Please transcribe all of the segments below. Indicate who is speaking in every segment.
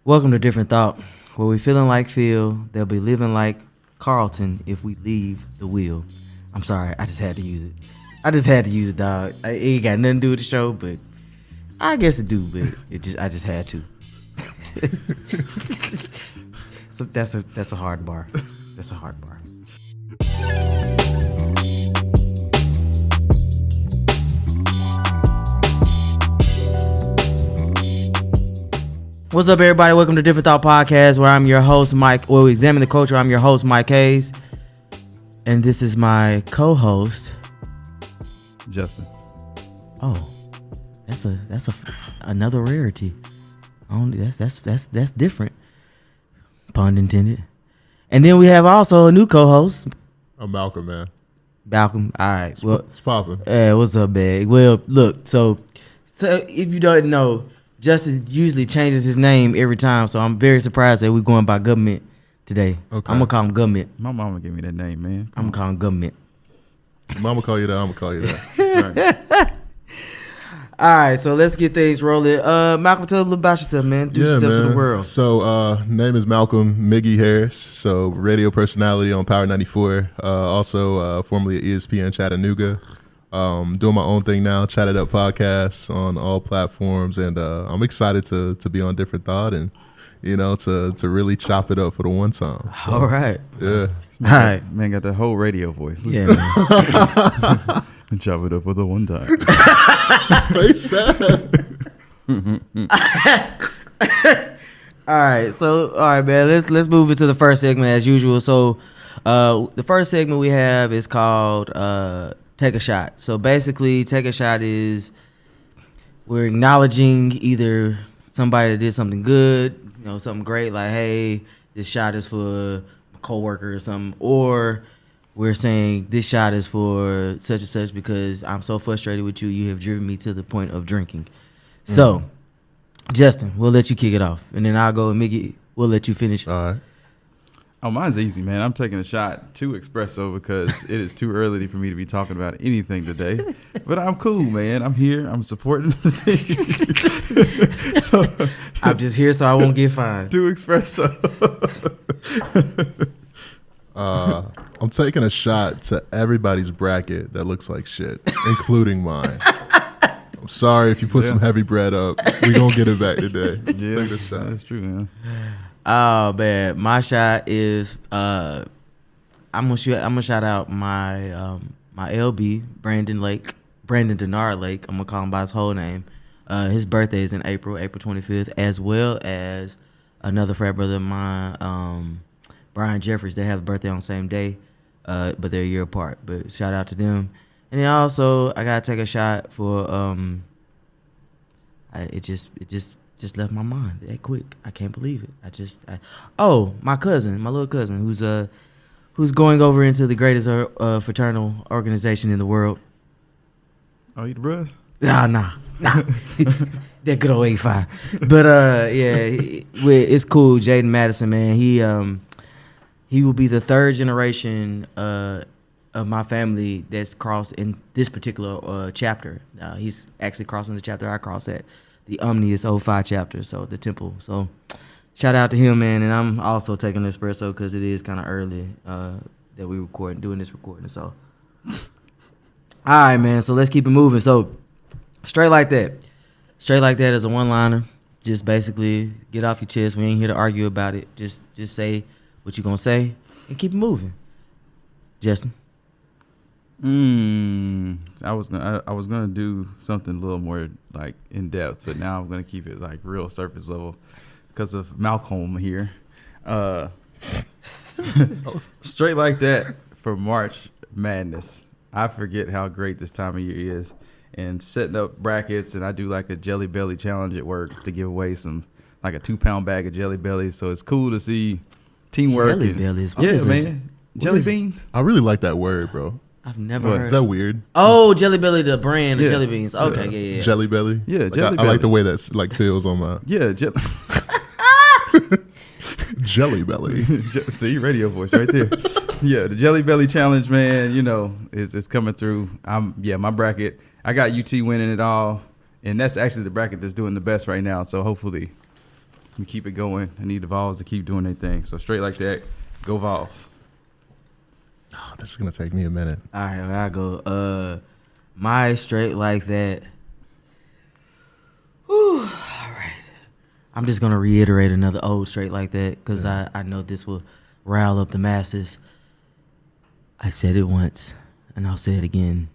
Speaker 1: Welcome to Different Thought, where we feeling like Phil, they'll be living like Carlton if we leave the wheel. I'm sorry, I just had to use it. Dog. It ain't got nothing to do with the show, but I guess it do, but I just had to. So that's a hard bar. That's a hard bar. What's up, everybody? Welcome to Different Thought Podcast, where I'm your host, Mike. Well, we examine the culture. I'm your host, Mike Hayes, and this is my co-host,
Speaker 2: Justin.
Speaker 1: Oh, that's another rarity. That's different. Pun intended. And then we have also a new co-host.
Speaker 3: I'm Malcolm, man.
Speaker 1: Malcolm. All right. Well,
Speaker 3: it's popping.
Speaker 1: What's up, bag? Well, look. So if you don't know, Justin usually changes his name every time, so I'm very surprised that we're going by government today. Okay. I'm gonna call him government.
Speaker 2: My mama gave me that name, man.
Speaker 1: I'm gonna call him government.
Speaker 3: Mama call you that. I'm gonna call you that.
Speaker 1: Right. All right, so let's get things rolling. Malcolm, tell a little about yourself, man. Do yourself to the world.
Speaker 3: So, name is Malcolm Miggy Harris. So, radio personality on Power 94. Also, formerly at ESPN Chattanooga. Doing my own thing now, Chat It Up podcast on all platforms, and I'm excited to be on Different Thought and to really chop it up for the one time. So,
Speaker 1: all right,
Speaker 3: yeah,
Speaker 1: all right,
Speaker 2: man, got the whole radio voice.
Speaker 1: Yeah, man.
Speaker 2: And chop it up for the one time.
Speaker 3: Face sad.
Speaker 1: All right, man. Let's move into the first segment as usual. So, the first segment we have is called Take a Shot. So basically, Take a Shot is we're acknowledging either somebody that did something good, something great, like, hey, this shot is for a coworker or something, or we're saying this shot is for such and such because I'm so frustrated with you, you have driven me to the point of drinking. Mm-hmm. So, Justin, we'll let you kick it off, and then I'll go and Mickey, we'll let you finish.
Speaker 3: All right.
Speaker 2: Oh, mine's easy, man. I'm taking a shot to espresso because it is too early for me to be talking about anything today. But I'm cool, man. I'm here. I'm supporting the thing.
Speaker 1: So, I'm just here so I won't get fined.
Speaker 2: To espresso.
Speaker 3: I'm taking a shot to everybody's bracket that looks like shit, including mine. I'm sorry if you put some heavy bread up. We're going to get it back today.
Speaker 2: Yeah,
Speaker 3: take a shot.
Speaker 2: That's true, man.
Speaker 1: Oh man, my shot is I'm gonna shout out my my LB Brandon Denard Lake. I'm gonna call him by his whole name. His birthday is in April 25th, as well as another frat brother of mine, Brian Jeffries. They have a birthday on the same day, but they're a year apart. But shout out to them. And then also I gotta take a shot for it just left my mind that quick. I can't believe it. My little cousin, who's going over into the greatest fraternal organization in the world.
Speaker 2: Oh, you the bros?
Speaker 1: Nah. That good old 85. But it's cool. Jaden Madison, man. He will be the third generation of my family that's crossed in this particular chapter. He's actually crossing the chapter I crossed at. The Omnius 05 chapter, so the temple. So shout out to him, man. And I'm also taking an espresso because it is kind of early that we doing this recording. So all right, man. So let's keep it moving. So straight like that is a one-liner. Just basically get off your chest. We ain't here to argue about it. Just say what you're gonna say and keep it moving. Justin.
Speaker 2: I was gonna do something a little more like in depth, but now I'm gonna keep it like real surface level because of Malcolm here. Straight like that for March Madness. I forget how great this time of year is, and setting up brackets, and I do like a Jelly Belly challenge at work to give away like a 2-pound bag of Jelly Bellies. So it's cool to see teamwork.
Speaker 1: Jelly Bellies,
Speaker 2: man. Jelly beans.
Speaker 3: I really like that word, bro.
Speaker 1: I've never heard.
Speaker 3: Is that weird?
Speaker 1: Oh, Jelly Belly, the brand of jelly beans. Okay, yeah.
Speaker 3: Jelly Belly?
Speaker 2: Yeah, Jelly Belly.
Speaker 3: I like the way that like feels on my...
Speaker 2: Yeah,
Speaker 3: Jelly Belly.
Speaker 2: See, radio voice right there. Yeah, the Jelly Belly challenge, man, is coming through. My bracket, I got UT winning it all, and that's actually the bracket that's doing the best right now, so hopefully We keep it going. I need the Vols to keep doing their thing. So straight like that, go Vols.
Speaker 3: Oh, this is gonna take me a minute.
Speaker 1: All right, well, I go. My straight like that. Whew. All right. I'm just gonna reiterate another old straight like that because I know this will rile up the masses. I said it once, and I'll say it again.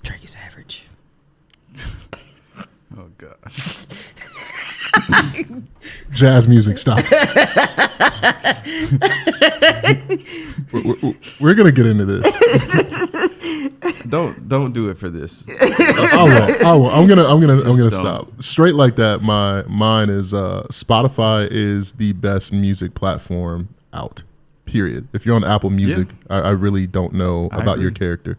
Speaker 1: Drake is average.
Speaker 2: Oh God.
Speaker 3: Jazz music stops. We're gonna get into this.
Speaker 2: Don't do it for this.
Speaker 3: I won't. I'm gonna
Speaker 2: Don't.
Speaker 3: stop. Straight like that. Mine is Spotify is the best music platform out. Period. If you're on Apple Music, I really don't know
Speaker 2: I
Speaker 3: about
Speaker 2: agree.
Speaker 3: your character.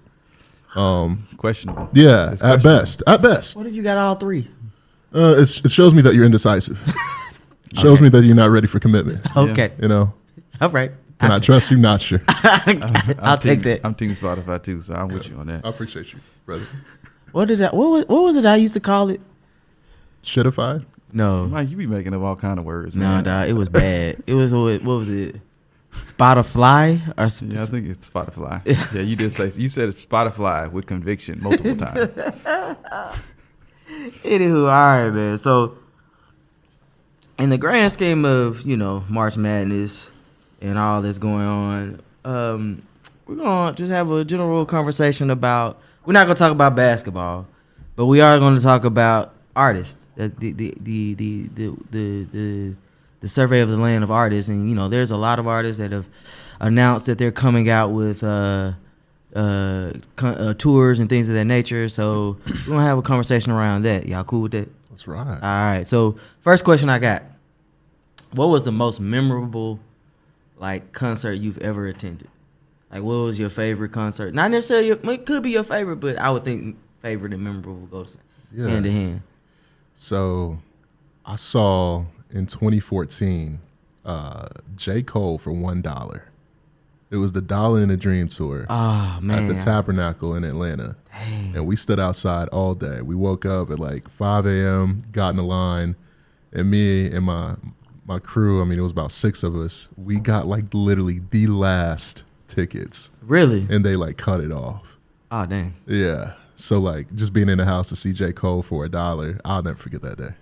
Speaker 2: It's questionable.
Speaker 3: Yeah,
Speaker 2: It's
Speaker 3: at
Speaker 2: questionable.
Speaker 3: best.
Speaker 1: What if you got all three?
Speaker 3: It shows me that you're indecisive. Shows me that you're not ready for commitment.
Speaker 1: Okay.
Speaker 3: You know,
Speaker 1: All right.
Speaker 3: can I trust you? Not sure.
Speaker 1: I'll take that.
Speaker 2: I'm team Spotify too, so I'm with you on that.
Speaker 3: I appreciate you, brother.
Speaker 1: What was it I used to call it?
Speaker 3: Shitify?
Speaker 1: No.
Speaker 2: Mike, you be making up all kind of words,
Speaker 1: No,
Speaker 2: man.
Speaker 1: dog. It was bad. It was what was it? Spotify or
Speaker 2: Yeah, I think it's Spotify. Yeah, you did say you said it's Spotify with conviction multiple times.
Speaker 1: Anywho, all right, man. So, in the grand scheme of March Madness and all that's going on, we're gonna just have a general conversation about. We're not gonna talk about basketball, but we are gonna talk about artists. The survey of the land of artists, and there's a lot of artists that have announced that they're coming out with tours and things of that nature. So we're gonna have a conversation around that. Y'all cool with that?
Speaker 3: That's right.
Speaker 1: All right. So first question I got: what was the most memorable concert you've ever attended? What was your favorite concert? Not necessarily. It could be your favorite, but I would think favorite and memorable will go hand in hand.
Speaker 3: So I saw in 2014 J. Cole for $1. It was the Dollar in a Dream tour
Speaker 1: Oh man.
Speaker 3: at the Tabernacle in Atlanta.
Speaker 1: Dang.
Speaker 3: And we stood outside all day. We woke up at 5 a.m., got in the line, and me and my crew, it was about 6 of us, we got literally the last tickets.
Speaker 1: Really?
Speaker 3: And they cut it off.
Speaker 1: Oh dang.
Speaker 3: Yeah. So just being in the house to see J. Cole for $1, I'll never forget that day.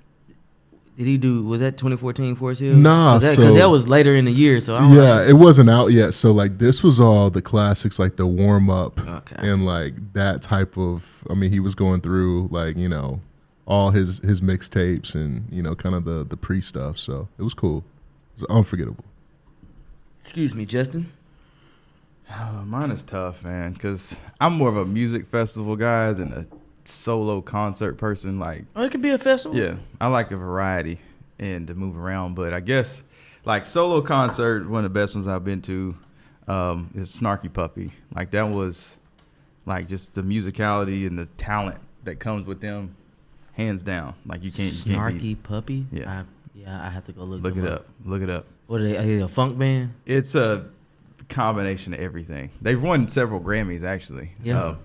Speaker 1: Did he do? Was that 2014 Forest Hill?
Speaker 3: Nah,
Speaker 1: because that was later in the year. So I don't know.
Speaker 3: It wasn't out yet. So this was all the classics, the warm up,
Speaker 1: Okay.
Speaker 3: and that type of. He was going through all his mixtapes and kind of the pre stuff. So it was cool. It was unforgettable.
Speaker 1: Excuse me, Justin.
Speaker 2: Mine is tough, man, because I'm more of a music festival guy than a solo concert person.
Speaker 1: Oh, it could be a festival.
Speaker 2: Yeah, I like a variety and to move around, but I guess solo concert, one of the best ones I've been to is Snarky Puppy. That was just the musicality and the talent that comes with them, hands down. You can't
Speaker 1: Snarky
Speaker 2: beat.
Speaker 1: Puppy.
Speaker 2: Yeah.
Speaker 1: I have to go look
Speaker 2: Look
Speaker 1: them
Speaker 2: it up. Look it up.
Speaker 1: What are they? Are they a funk band?
Speaker 2: It's a combination of everything. They've won several Grammys actually.
Speaker 1: Yeah.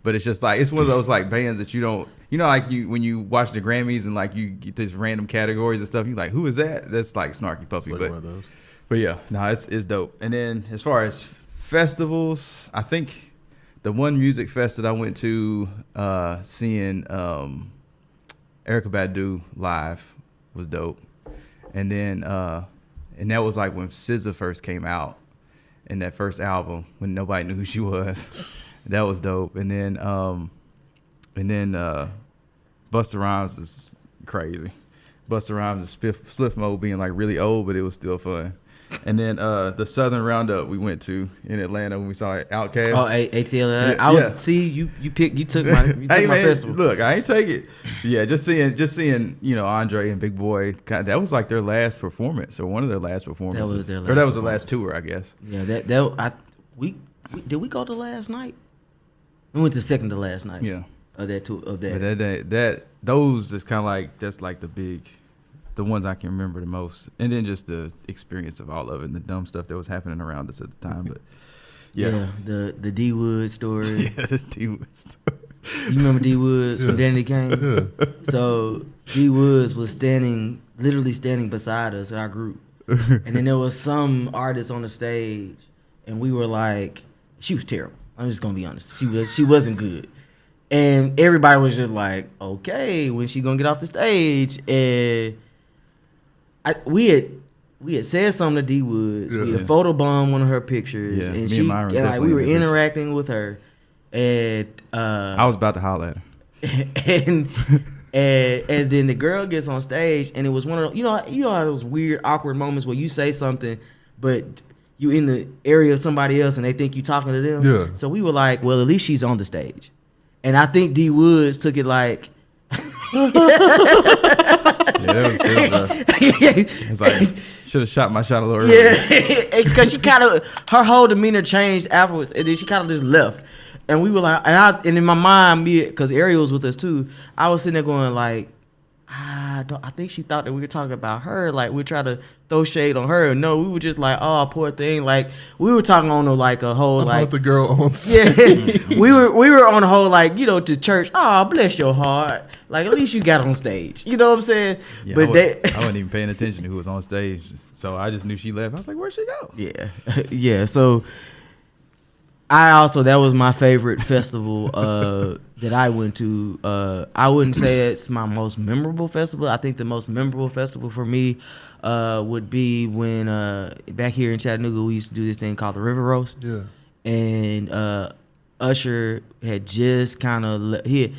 Speaker 2: But it's just it's one of those bands that you don't, when you watch the Grammys and you get these random categories and stuff, you're like, who is that? That's Snarky Puppy.
Speaker 3: One of those.
Speaker 2: But yeah, no, it's dope. And then as far as festivals, I think the one music fest that I went to seeing Erykah Badu live was dope. And then and that was when SZA first came out in that first album when nobody knew who she was. That was dope. And then Busta Rhymes is crazy. Busta Rhymes is Spliff Mode being like really old, but it was still fun. And then the Southern Roundup we went to in Atlanta when we saw Outkast.
Speaker 1: Oh, ATL.
Speaker 2: Yeah,
Speaker 1: I would
Speaker 2: yeah.
Speaker 1: see you took my
Speaker 2: Hey
Speaker 1: my
Speaker 2: man,
Speaker 1: festival.
Speaker 2: look, I ain't take it. Yeah, just seeing Andre and Big Boy. That was like their last performance or one of their last performances.
Speaker 1: That was their
Speaker 2: or that was the
Speaker 1: last
Speaker 2: last tour, I guess.
Speaker 1: Yeah, we did we go to last night? We went to second to last night.
Speaker 2: Yeah.
Speaker 1: Of that tour of that.
Speaker 2: But those is kind of like that's like the ones I can remember the most, and then just the experience of all of it and the dumb stuff that was happening around us at the time. But yeah,
Speaker 1: the D Wood story.
Speaker 2: yeah, this D-Wood story.
Speaker 1: You remember D Woods from Danny Kane?
Speaker 3: Yeah.
Speaker 1: So D Woods was standing literally standing beside us, our group. And then there was some artist on the stage, and we were like, she was terrible. I'm just gonna be honest. She wasn't good. And everybody was just like, okay, when she gonna get off the stage? And we had said something to D Woods.
Speaker 3: Yeah.
Speaker 1: We had photobombed one of her pictures,
Speaker 2: Yeah,
Speaker 1: and
Speaker 2: me and Myron definitely
Speaker 1: we were
Speaker 2: in the picture.
Speaker 1: interacting with her, and
Speaker 2: I was about to holler at her.
Speaker 1: and then the girl gets on stage, and it was one of those, you know how those weird awkward moments where you say something, but you in the area of somebody else, and they think you talking to them.
Speaker 3: Yeah.
Speaker 1: So we were like, well, at least she's on the stage, and I think D Woods took it like.
Speaker 2: Yeah, it's like should have shot my shot a little earlier.
Speaker 1: Yeah, because she kind of her whole demeanor changed afterwards, and then she kind of just left. And we were like, and in my mind, because Ariel was with us too, I was sitting there going like, I think she thought that we were talking about her, like we trying to throw shade on her. No, we were just like, oh, poor thing. Like we were talking on like a whole
Speaker 3: About
Speaker 1: like
Speaker 3: the girl on stage.
Speaker 1: yeah, we were on a whole like to church. Oh, bless your heart. Like at least you got on stage. You know what I'm saying?
Speaker 2: Yeah,
Speaker 1: But
Speaker 2: I wasn't even paying attention to who was on stage, so I just knew she left. I was like, where'd she go?
Speaker 1: Yeah, yeah. So that was my favorite festival that I went to. I wouldn't say it's my most memorable festival. I think the most memorable festival for me would be when back here in Chattanooga we used to do this thing called the River Roast.
Speaker 3: Yeah.
Speaker 1: And Usher had just kind of it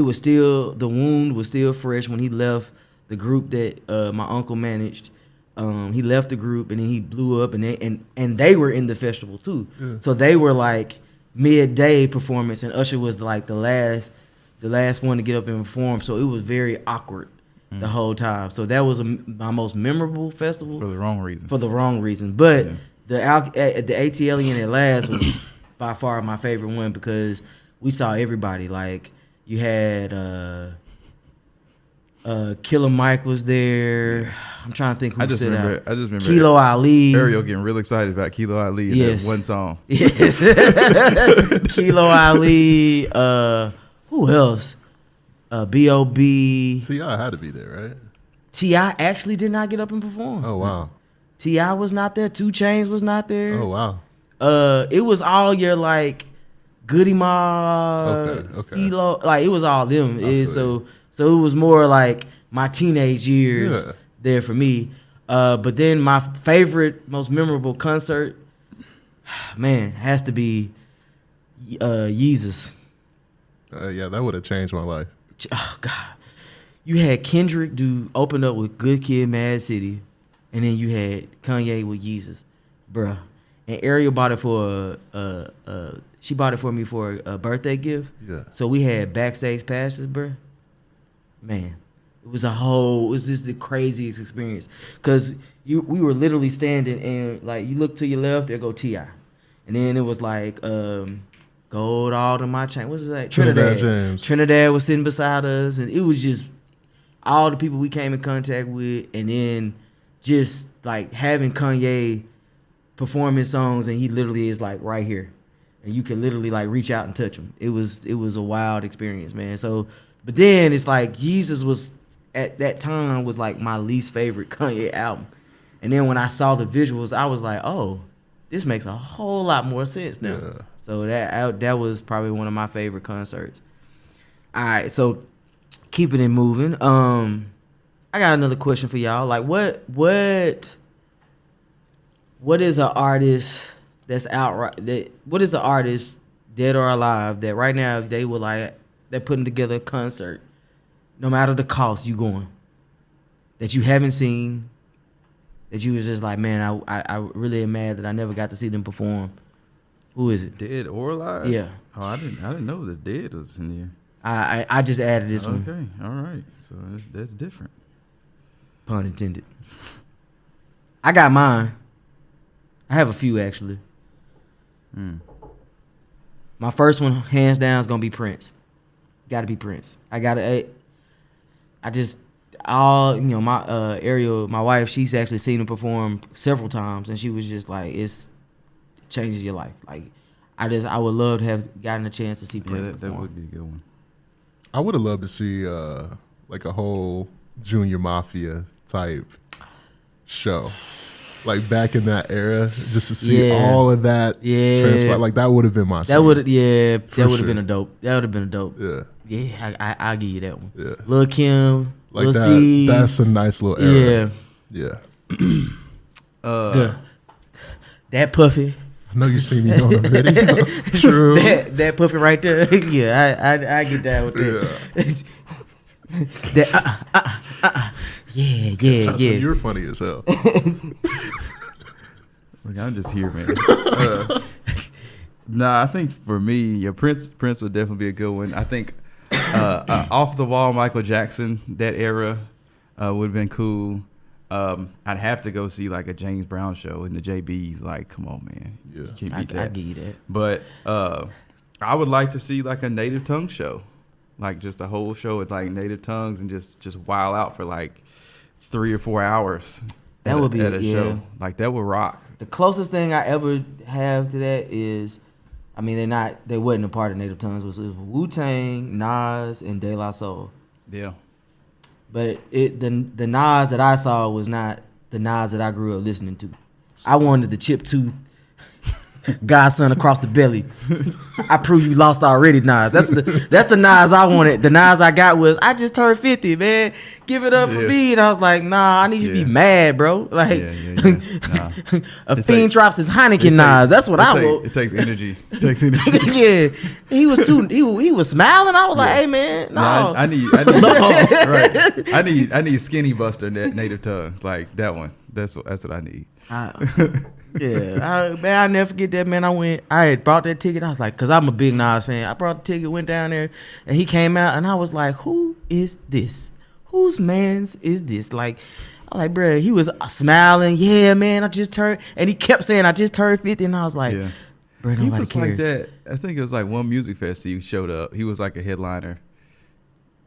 Speaker 1: was still, the wound was still fresh when he left the group that my uncle managed. He left the group and then he blew up, and they were in the festival too.
Speaker 3: Yeah.
Speaker 1: So they were like midday performance, and Usher was like the last one to get up and perform. So it was very awkward the whole time. So that was my most memorable festival
Speaker 2: For the wrong reason.
Speaker 1: for the wrong reason. But the ATL in last was by far my favorite one because we saw everybody. Like you had Killer Mike was there. I'm trying to think who stood out.
Speaker 2: I just remember
Speaker 1: Kilo Ali.
Speaker 2: Ariel getting real excited about Kilo Ali in
Speaker 1: Yes.
Speaker 2: that one song.
Speaker 1: Yes. Kilo Ali. Who else? B.O.B.
Speaker 3: T.I. had to be there, right?
Speaker 1: T.I. actually did not get up and perform.
Speaker 3: Oh, wow.
Speaker 1: T.I. was not there. 2 Chainz was not there.
Speaker 3: Oh, wow.
Speaker 1: It was all your like Goody Mob,
Speaker 3: Okay.
Speaker 1: CeeLo, like it was all them.
Speaker 3: feel
Speaker 1: So it was more like my teenage years there for me. But then my favorite, most memorable concert, man, has to be Yeezus.
Speaker 3: Yeah, that would have changed my life.
Speaker 1: Oh God, you had Kendrick open up with Good Kid, Mad City, and then you had Kanye with Yeezus, bruh. And Ariel bought it for she bought it for me for a birthday gift.
Speaker 3: Yeah.
Speaker 1: So we had backstage passes, bruh. Man, it was just the craziest experience. Cause we were literally standing and like you look to your left, there go T.I. And then it was like Gold all to my chain. What's it like?
Speaker 3: Trinidad James.
Speaker 1: Trinidad was sitting beside us, and it was just all the people we came in contact with, and then just like having Kanye performing songs, and he literally is like right here, and you can literally like reach out and touch him. It was a wild experience, man. So, but then it's like Yeezus was at that time was like my least favorite Kanye album, and then when I saw the visuals, I was like, oh, this makes a whole lot more sense now.
Speaker 3: Yeah.
Speaker 1: So that was probably one of my favorite concerts. All right, so keeping it moving. I got another question for y'all. Like, what is an artist that's outright? What is an artist, dead or alive, that right now if they were like they're putting together a concert, no matter the cost, you going, that you haven't seen, that you was just like, man, I really am mad that I never got to see them perform. Who is it?
Speaker 2: Dead or alive?
Speaker 1: Yeah.
Speaker 2: Oh, I didn't know the dead was in here.
Speaker 1: I just added this one.
Speaker 2: Okay, all right. So that's different.
Speaker 1: Pun intended. I got mine. I have a few actually. My first one, hands down, is gonna be Prince. Got to be Prince. My Ariel, my wife, she's actually seen him perform several times, and she was just like, it changes your life. Like, I would love to have gotten a chance to see Prince.
Speaker 2: Yeah, that would be a good one.
Speaker 3: I would have loved to see like a whole Junior Mafia type show. Like back in that era, just to see all of that transpire, like that would have been my scene.
Speaker 1: That would have
Speaker 3: sure.
Speaker 1: been a dope. That would have been a dope.
Speaker 3: Yeah.
Speaker 1: Yeah, I'll give you that one.
Speaker 3: Yeah.
Speaker 1: Lil Kim,
Speaker 3: Like
Speaker 1: Lil
Speaker 3: that.
Speaker 1: C.
Speaker 3: That's a nice little era. Yeah.
Speaker 1: That Puffy.
Speaker 3: I know you see me on the video. True.
Speaker 1: That Puffy right there. Yeah, I get down with that. That yeah.
Speaker 3: You're funny as hell.
Speaker 2: Look, I'm just here, man. Nah, I think for me, Prince would definitely be a good one. I think off the wall, Michael Jackson, that era would have been cool. I'd have to go see like a James Brown show in the JB's. Like, come on, man, you can't beat that.
Speaker 1: I give you that.
Speaker 2: But I would like to see like a native tongue show, like just a whole show with like native tongues and just wild out for like 3 or 4 hours.
Speaker 1: That would be
Speaker 2: at a show. Like that would rock.
Speaker 1: The closest thing I ever have to that is, I mean, they wasn't a part of Native Tongues. Was Wu-Tang, Nas, and De La Soul.
Speaker 2: Yeah.
Speaker 1: But the Nas that I saw was not the Nas that I grew up listening to. I wanted the chip tooth, Godson across the belly. I prove you lost already, Nas. That's the Nas I wanted. The Nas I got was, I just turned 50, man. Give it up for me. And I was like, nah, I need you to be mad, bro. Like,
Speaker 2: Nah.
Speaker 1: a fiend drops his Heineken Nas. That's what I want.
Speaker 2: It takes energy. It takes energy.
Speaker 1: Yeah, he was he was smiling. I was like, hey man, no.
Speaker 2: I need right. I need Skinny Buster Native Tongues, like that one. That's what I need.
Speaker 1: Man, I'll never forget that, man. I had brought that ticket. I was like, cause I'm a big Nas fan. I brought the ticket, went down there, and he came out, and I was like, who is this? Whose man's is this? Like, I'm like, bro, he was smiling. Yeah, man, I just turned, and he kept saying, I just turned 50, and I was like, bro, nobody
Speaker 2: he was
Speaker 1: cares.
Speaker 2: Like that. I think it was like one music fest he showed up. He was like a headliner.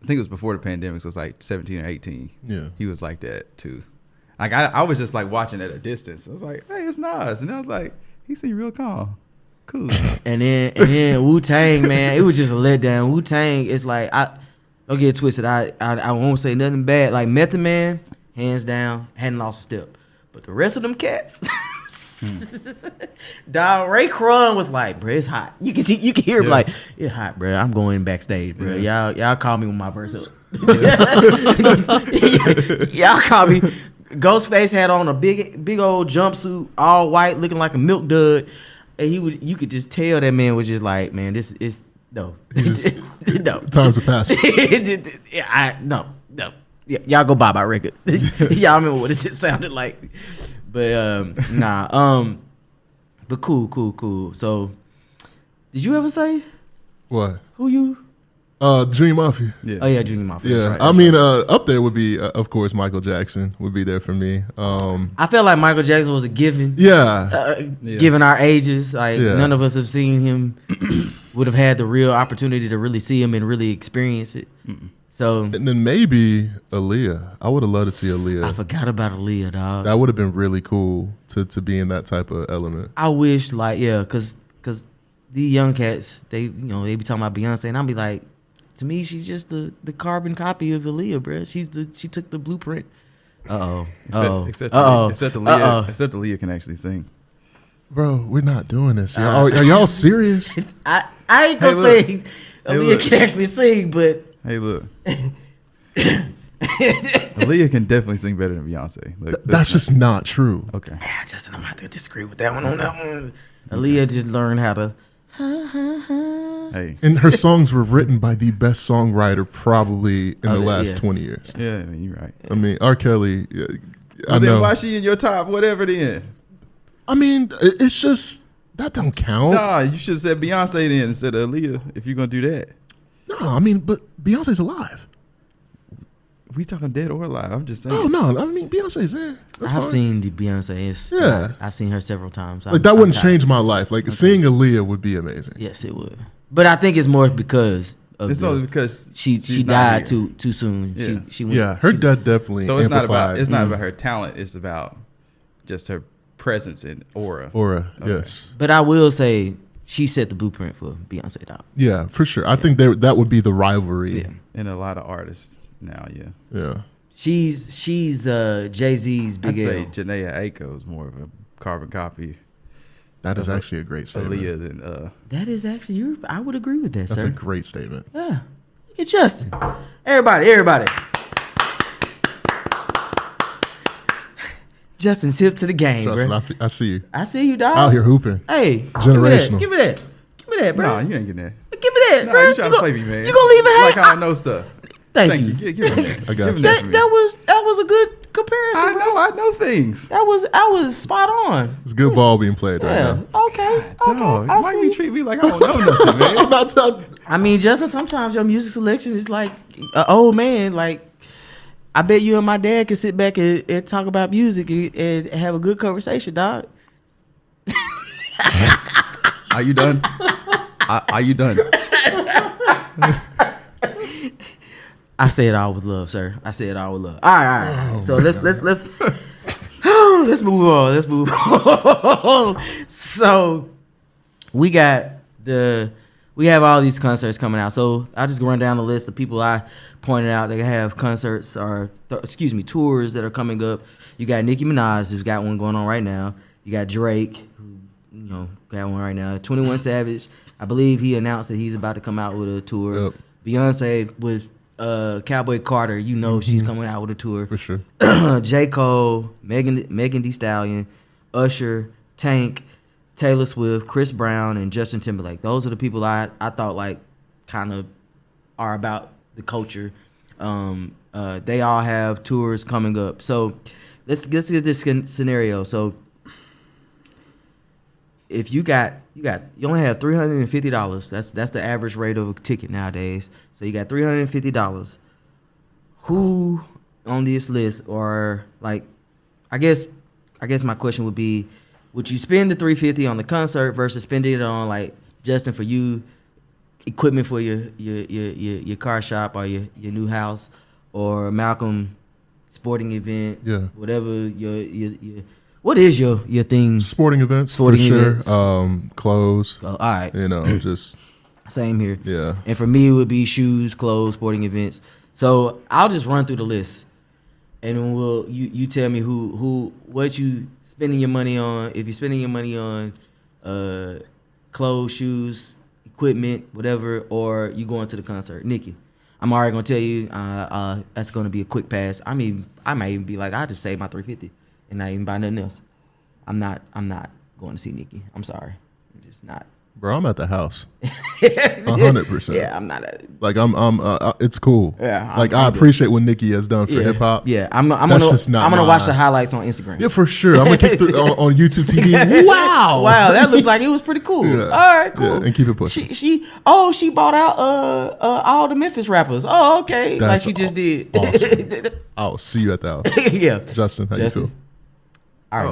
Speaker 2: I think it was before the pandemic, so it was like 17 or 18. Yeah, he was like that too. Like I was just like watching at a distance. I was like, hey, it's Nas, and I was like, he seemed real calm, cool. and
Speaker 1: then Wu-Tang, man, it was just a letdown. Wu-Tang is like, don't get it twisted. I won't say nothing bad. Like Method Man, hands down, hadn't lost a step. But the rest of them cats, dog, Ray Kron was like, bro, it's hot. You can hear him like, it's hot, bro. I'm going backstage, bro. Y'all call me when my verse up. Y'all call me. Ghostface had on a big old jumpsuit, all white, looking like a milk dud, and you could just tell that man was just like, man, this is no, no.
Speaker 3: Times are passing.
Speaker 1: No. Y'all go buy my record. Y'all remember what it just sounded like, but but cool. So, did you ever say
Speaker 3: what?
Speaker 1: Who you?
Speaker 3: Dream Mafia.
Speaker 1: Yeah. Oh yeah, Dream Mafia.
Speaker 3: Yeah,
Speaker 1: right,
Speaker 3: I mean, up there would be, of course, Michael Jackson would be there for me.
Speaker 1: I felt like Michael Jackson was a given. Given our ages, like none of us have seen him, would have had the real opportunity to really see him and really experience it. So, and
Speaker 3: then maybe Aaliyah. I would have loved to see Aaliyah.
Speaker 1: I forgot about Aaliyah, dog.
Speaker 3: That would have been really cool to be in that type of element.
Speaker 1: I wish, cause the young cats, they be talking about Beyonce, and I'll be like, to me, she's just the carbon copy of Aaliyah, bro. She took the blueprint. Except
Speaker 2: Aaliyah can actually sing.
Speaker 3: Bro, we're not doing this. Are y'all serious?
Speaker 1: I ain't gonna say Aaliyah can actually sing, but
Speaker 2: hey, look, Aaliyah can definitely sing better than Beyonce.
Speaker 3: That's just not true.
Speaker 2: Okay,
Speaker 1: Justin, I'm gonna have to disagree with that one on that one. Aaliyah just learned how to.
Speaker 3: Hey. And her songs were written by the best songwriter probably in the last 20 years.
Speaker 2: Yeah, I mean, you're right.
Speaker 3: I mean, R. Kelly, I know.
Speaker 2: Then why she in your top whatever then?
Speaker 3: I mean, it's just, that don't count.
Speaker 2: Nah, you should have said Beyonce then instead of Aaliyah if you're going to do that.
Speaker 3: No, I mean, but Beyonce's alive.
Speaker 2: We talking dead or alive? I'm just saying.
Speaker 3: Oh, no, I mean, Beyonce's there.
Speaker 1: I've seen the Beyonce. I've seen her several times.
Speaker 3: Like, that wouldn't change my life. Like, seeing Aaliyah would be amazing.
Speaker 1: Yes, it would. But I think it's more because
Speaker 2: it's only because
Speaker 1: she died too soon.
Speaker 2: Yeah.
Speaker 1: She went,
Speaker 3: her death definitely.
Speaker 2: So it's
Speaker 3: amplified.
Speaker 2: not about her talent. It's about just her presence and aura.
Speaker 3: Yes.
Speaker 1: But I will say she set the blueprint for Beyonce, dog.
Speaker 3: Yeah, for sure. I think that would be the rivalry.
Speaker 2: And a lot of artists now.
Speaker 3: Yeah.
Speaker 1: She's Jay-Z's big
Speaker 2: I'd say
Speaker 1: L.
Speaker 2: Janaea Aiko is more of a carbon copy.
Speaker 3: That is actually a great statement.
Speaker 2: Aaliyah than
Speaker 1: That is actually I would agree with that,
Speaker 3: That's
Speaker 1: sir.
Speaker 3: a great statement.
Speaker 1: Yeah. Look at Justin. Everybody. Justin's hip to the game,
Speaker 3: Justin,
Speaker 1: bro.
Speaker 3: I see you
Speaker 1: I see you, dog.
Speaker 3: out here hooping.
Speaker 1: Hey,
Speaker 3: Generational.
Speaker 1: Give me that, bro.
Speaker 2: no, you ain't getting that.
Speaker 1: Give me that,
Speaker 2: No,
Speaker 1: bro.
Speaker 2: you trying to play me, man.
Speaker 1: You gonna leave it
Speaker 2: like
Speaker 1: hang-
Speaker 2: how I know stuff.
Speaker 1: Thank you.
Speaker 2: Give him that.
Speaker 3: I got
Speaker 2: Give him
Speaker 3: you.
Speaker 2: that for me.
Speaker 1: That was a good comparison.
Speaker 2: I
Speaker 1: bro.
Speaker 2: know things.
Speaker 1: I was spot on.
Speaker 3: It's good ball being played right
Speaker 1: Yeah.
Speaker 3: now.
Speaker 1: Okay.
Speaker 2: Dog,
Speaker 1: I
Speaker 2: why
Speaker 1: see.
Speaker 2: you treat me like I don't know nothing, man?
Speaker 3: I'm not telling.
Speaker 1: I mean, Justin, sometimes your music selection is like an old man. Like, I bet you and my dad can sit back and talk about music and have a good conversation, dog.
Speaker 2: Are you done? Are you done?
Speaker 1: I say it all with love, sir. I say it all with love. All right. So let's let's move on. Let's move on. So we have all these concerts coming out. So I'll just run down the list of people I pointed out that have concerts or tours that are coming up. You got Nicki Minaj, who's got one going on right now. You got Drake, who got one right now. 21 Savage, I believe he announced that he's about to come out with a tour.
Speaker 3: Yep.
Speaker 1: Beyonce with Cowboy Carter, she's coming out with a tour.
Speaker 3: For sure.
Speaker 1: J. Cole, Megan Thee Stallion, Usher, Tank, Taylor Swift, Chris Brown, and Justin Timberlake. Those are the people I thought like kind of are about the culture. They all have tours coming up. So let's get this scenario. So if you only have $350. That's the average rate of a ticket nowadays. So you got $350. Who on this list, or like, I guess my question would be, would you spend the $350 on the concert versus spending it on, like, Justin, for you, equipment for your car shop or your new house, or Malcolm, sporting event, whatever your what is your thing?
Speaker 3: Sporting events,
Speaker 1: Sporting
Speaker 3: for sure.
Speaker 1: events.
Speaker 3: Clothes.
Speaker 1: All right.
Speaker 3: Just
Speaker 1: Same here.
Speaker 3: yeah.
Speaker 1: And for me, it would be shoes, clothes, sporting events. So I'll just run through the list, and then you tell me what you spending your money on. If you're spending your money on clothes, shoes, equipment, whatever, or you going to the concert. Nikki, I'm already gonna tell you that's gonna be a quick pass. I mean, I might even be like, I'll just save my $350 and not even buy nothing else. I'm not going to see Nikki. I'm sorry. I'm just not.
Speaker 3: Bro, I'm at the house. 100%.
Speaker 1: Yeah, I'm not.
Speaker 3: Like I'm it's cool.
Speaker 1: Yeah,
Speaker 3: like I appreciate what Nikki has done for hip hop.
Speaker 1: Yeah, I'm
Speaker 3: That's
Speaker 1: gonna
Speaker 3: just not
Speaker 1: watch
Speaker 3: mine.
Speaker 1: the highlights on Instagram.
Speaker 3: Yeah, for sure. I'm gonna keep through on YouTube TV. Wow.
Speaker 1: Wow, that looked like it was pretty cool.
Speaker 3: Yeah.
Speaker 1: All right, cool.
Speaker 3: Yeah, and keep it pushing.
Speaker 1: She bought out all the Memphis rappers. Oh, okay. Like
Speaker 3: That's
Speaker 1: she just did.
Speaker 3: awesome. I'll see you at the house.
Speaker 1: Yeah.
Speaker 3: Justin, how you feel?
Speaker 1: I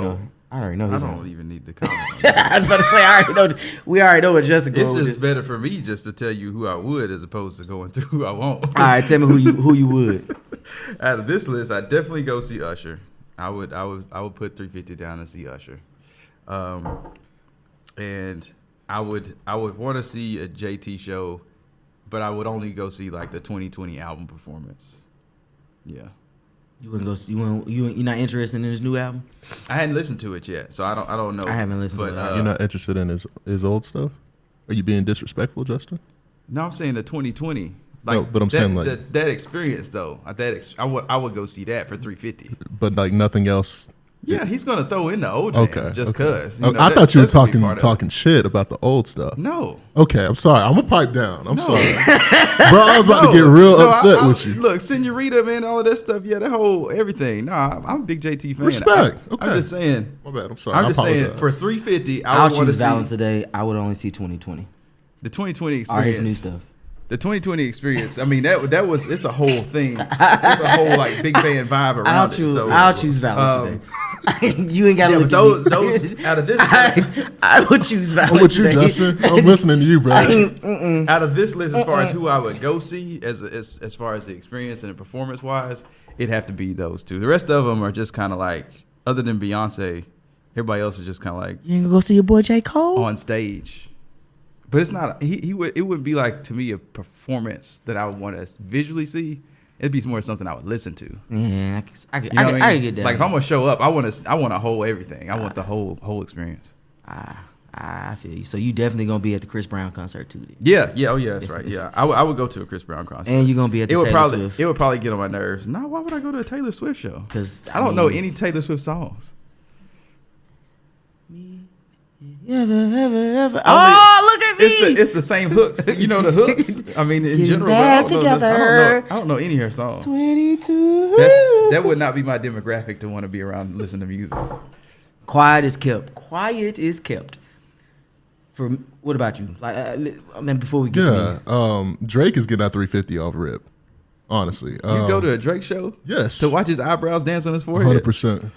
Speaker 1: already know.
Speaker 2: I
Speaker 1: His
Speaker 2: don't
Speaker 1: answer.
Speaker 2: even need to comment on that.
Speaker 1: I was about to say, we already know what Justin
Speaker 2: It's
Speaker 1: goes with.
Speaker 2: just better for me just to tell you who I would as opposed to going through who I won't.
Speaker 1: All right, tell me who you would.
Speaker 2: Out of this list, I definitely go see Usher. I would put $350 down to see Usher. And I would want to see a JT show, but I would only go see like the 2020 album performance. Yeah.
Speaker 1: You wouldn't go. You're not interested in his new album?
Speaker 2: I hadn't listened to it yet, so I don't know.
Speaker 1: I haven't listened to it.
Speaker 3: You're not interested in his old stuff? Are you being disrespectful, Justin?
Speaker 2: No, I'm saying the 2020.
Speaker 3: No, but I'm saying, like-
Speaker 2: that experience though. I would go see that for $350.
Speaker 3: But like nothing else.
Speaker 2: Yeah, he's gonna throw in the old jams
Speaker 3: Okay.
Speaker 2: just
Speaker 3: okay.
Speaker 2: cause.
Speaker 3: I thought you were talking shit about the old stuff.
Speaker 2: No.
Speaker 3: Okay, I'm sorry. I'm gonna pipe down. I'm
Speaker 2: No.
Speaker 3: sorry, bro. I was about to get real upset with you.
Speaker 2: Look, Senorita, man, all of that stuff. Yeah, that whole everything. Nah, I'm a big JT fan.
Speaker 3: Respect. Okay.
Speaker 2: I'm just saying.
Speaker 3: My bad. I'm sorry.
Speaker 2: I'm
Speaker 3: I
Speaker 2: just saying
Speaker 3: apologize.
Speaker 2: for $350, I
Speaker 1: I'll
Speaker 2: would want to
Speaker 1: choose
Speaker 2: see
Speaker 1: Valentine's Day. I would only see 2020
Speaker 2: the 2020
Speaker 1: or
Speaker 2: experience.
Speaker 1: his new stuff.
Speaker 2: The 2020 experience. I mean, that was it's a whole thing. It's a whole like big fan vibe around
Speaker 1: I'll
Speaker 2: it.
Speaker 1: choose.
Speaker 2: So,
Speaker 1: I'll choose Valentine's Day. You ain't gotta
Speaker 2: yeah,
Speaker 1: look
Speaker 2: but
Speaker 1: at me.
Speaker 2: those out of this
Speaker 1: I would choose
Speaker 3: I'm
Speaker 1: Valentine's
Speaker 3: with you,
Speaker 1: Day.
Speaker 3: Justin. I'm listening to you, bro.
Speaker 2: out of this list, as far as who I would go see, as far as the experience and the performance wise, it'd have to be those two. The rest of them are just kind of like, other than Beyonce, everybody else is just kind of like
Speaker 1: You ain't gonna go see your boy J. Cole?
Speaker 2: on stage. But it's not. It wouldn't be like, to me, a performance that I would want to visually see. It'd be more something I would listen to.
Speaker 1: Yeah, I
Speaker 2: You know what I mean?
Speaker 1: I get that.
Speaker 2: Like if I'm gonna show up, I want a whole everything. I want the whole experience.
Speaker 1: I feel you. So you definitely gonna be at the Chris Brown concert too? Then.
Speaker 2: Yeah, oh yeah, that's right. Yeah, I would go to a Chris Brown concert.
Speaker 1: And you're gonna be at the
Speaker 2: It would probably get on my nerves. No, why would I go to a Taylor Swift show?
Speaker 1: Because
Speaker 2: I don't know any Taylor Swift songs.
Speaker 1: Ever. Oh, look at me!
Speaker 2: It's the same hooks. You know the hooks. I mean, in general, but I don't know any of her songs.
Speaker 1: 22.
Speaker 2: That would not be my demographic to want to be around and listen to music.
Speaker 1: Quiet is kept. For what about you? Like, I mean, before we get to
Speaker 3: Drake is getting that 350 off rip. Honestly,
Speaker 2: you go to a Drake show?
Speaker 3: Yes.
Speaker 2: To watch his eyebrows dance on his forehead?
Speaker 3: 100%.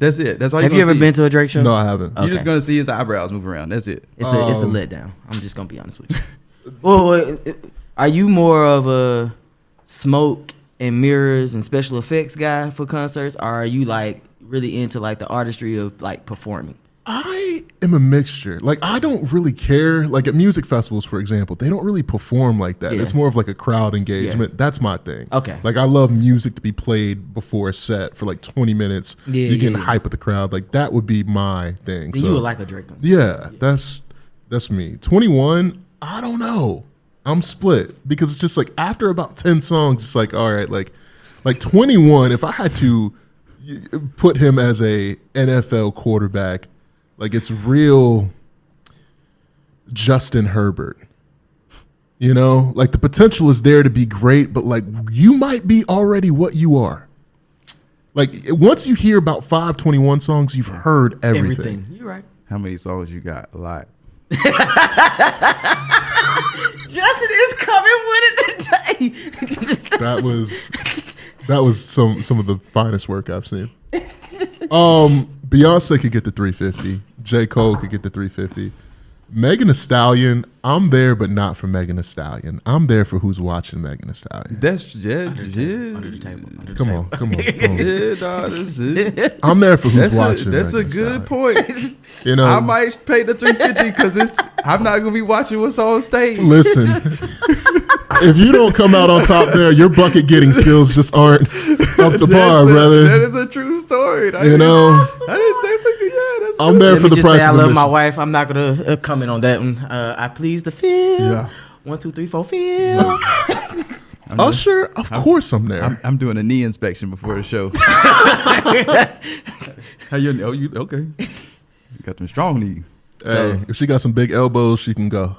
Speaker 2: That's it. That's all.
Speaker 1: Have you ever been to a Drake show?
Speaker 3: No, I haven't.
Speaker 2: You're just gonna see his eyebrows move around. That's it.
Speaker 1: It's a letdown. I'm just gonna be honest with you. Well, are you more of a smoke and mirrors and special effects guy for concerts, or are you like really into like the artistry of like performing?
Speaker 3: I am a mixture. Like, I don't really care. Like, at music festivals, for example, they don't really perform like that.
Speaker 1: Yeah.
Speaker 3: It's more of like a crowd engagement.
Speaker 1: Yeah.
Speaker 3: That's my thing.
Speaker 1: Okay.
Speaker 3: Like, I love music to be played before a set for like 20 minutes. You're getting hype with the crowd. Like, that would be my thing.
Speaker 1: Then you would like a Drake concert.
Speaker 3: Yeah, that's me. 21, I don't know. I'm split because it's just like after about 10 songs, it's like, all right, like 21, if I had to put him as a NFL quarterback, like it's real Justin Herbert. You know, like the potential is there to be great, but like you might be already what you are. Like once you hear about 521 songs, you've heard everything.
Speaker 1: You're right.
Speaker 2: How many songs you got? A lot.
Speaker 1: Justin is coming with it today.
Speaker 3: That was some of the finest work I've seen. Beyonce could get the 350. J. Cole could get the 350. Megan Thee Stallion, I'm there, but not for Megan Thee Stallion. I'm there for who's watching Megan Thee Stallion.
Speaker 2: That's
Speaker 1: Under the table.
Speaker 3: Come on.
Speaker 2: Yeah, dog, that's it.
Speaker 3: I'm there for who's watching.
Speaker 2: That's a
Speaker 3: Megan Thee
Speaker 2: good
Speaker 3: Stallion.
Speaker 2: point.
Speaker 3: You know,
Speaker 2: I might pay the 350 because I'm not gonna be watching what's on stage.
Speaker 3: listen. If you don't come out on top there, your bucket getting skills just aren't up to par, brother.
Speaker 2: That is a true story.
Speaker 3: You know, I'm there
Speaker 1: Let
Speaker 3: for
Speaker 1: me
Speaker 3: the
Speaker 1: just
Speaker 3: price
Speaker 1: say I
Speaker 3: of
Speaker 1: love
Speaker 3: admission.
Speaker 1: my wife. I'm not gonna comment on that one. I please the feel.
Speaker 3: Yeah.
Speaker 1: 1, 2, 3, 4, feel.
Speaker 3: Usher, of course I'm there.
Speaker 2: I'm doing a knee inspection before the show. How you? Oh, you okay? You got them strong knees.
Speaker 3: Hey, if she got some big elbows, she can go.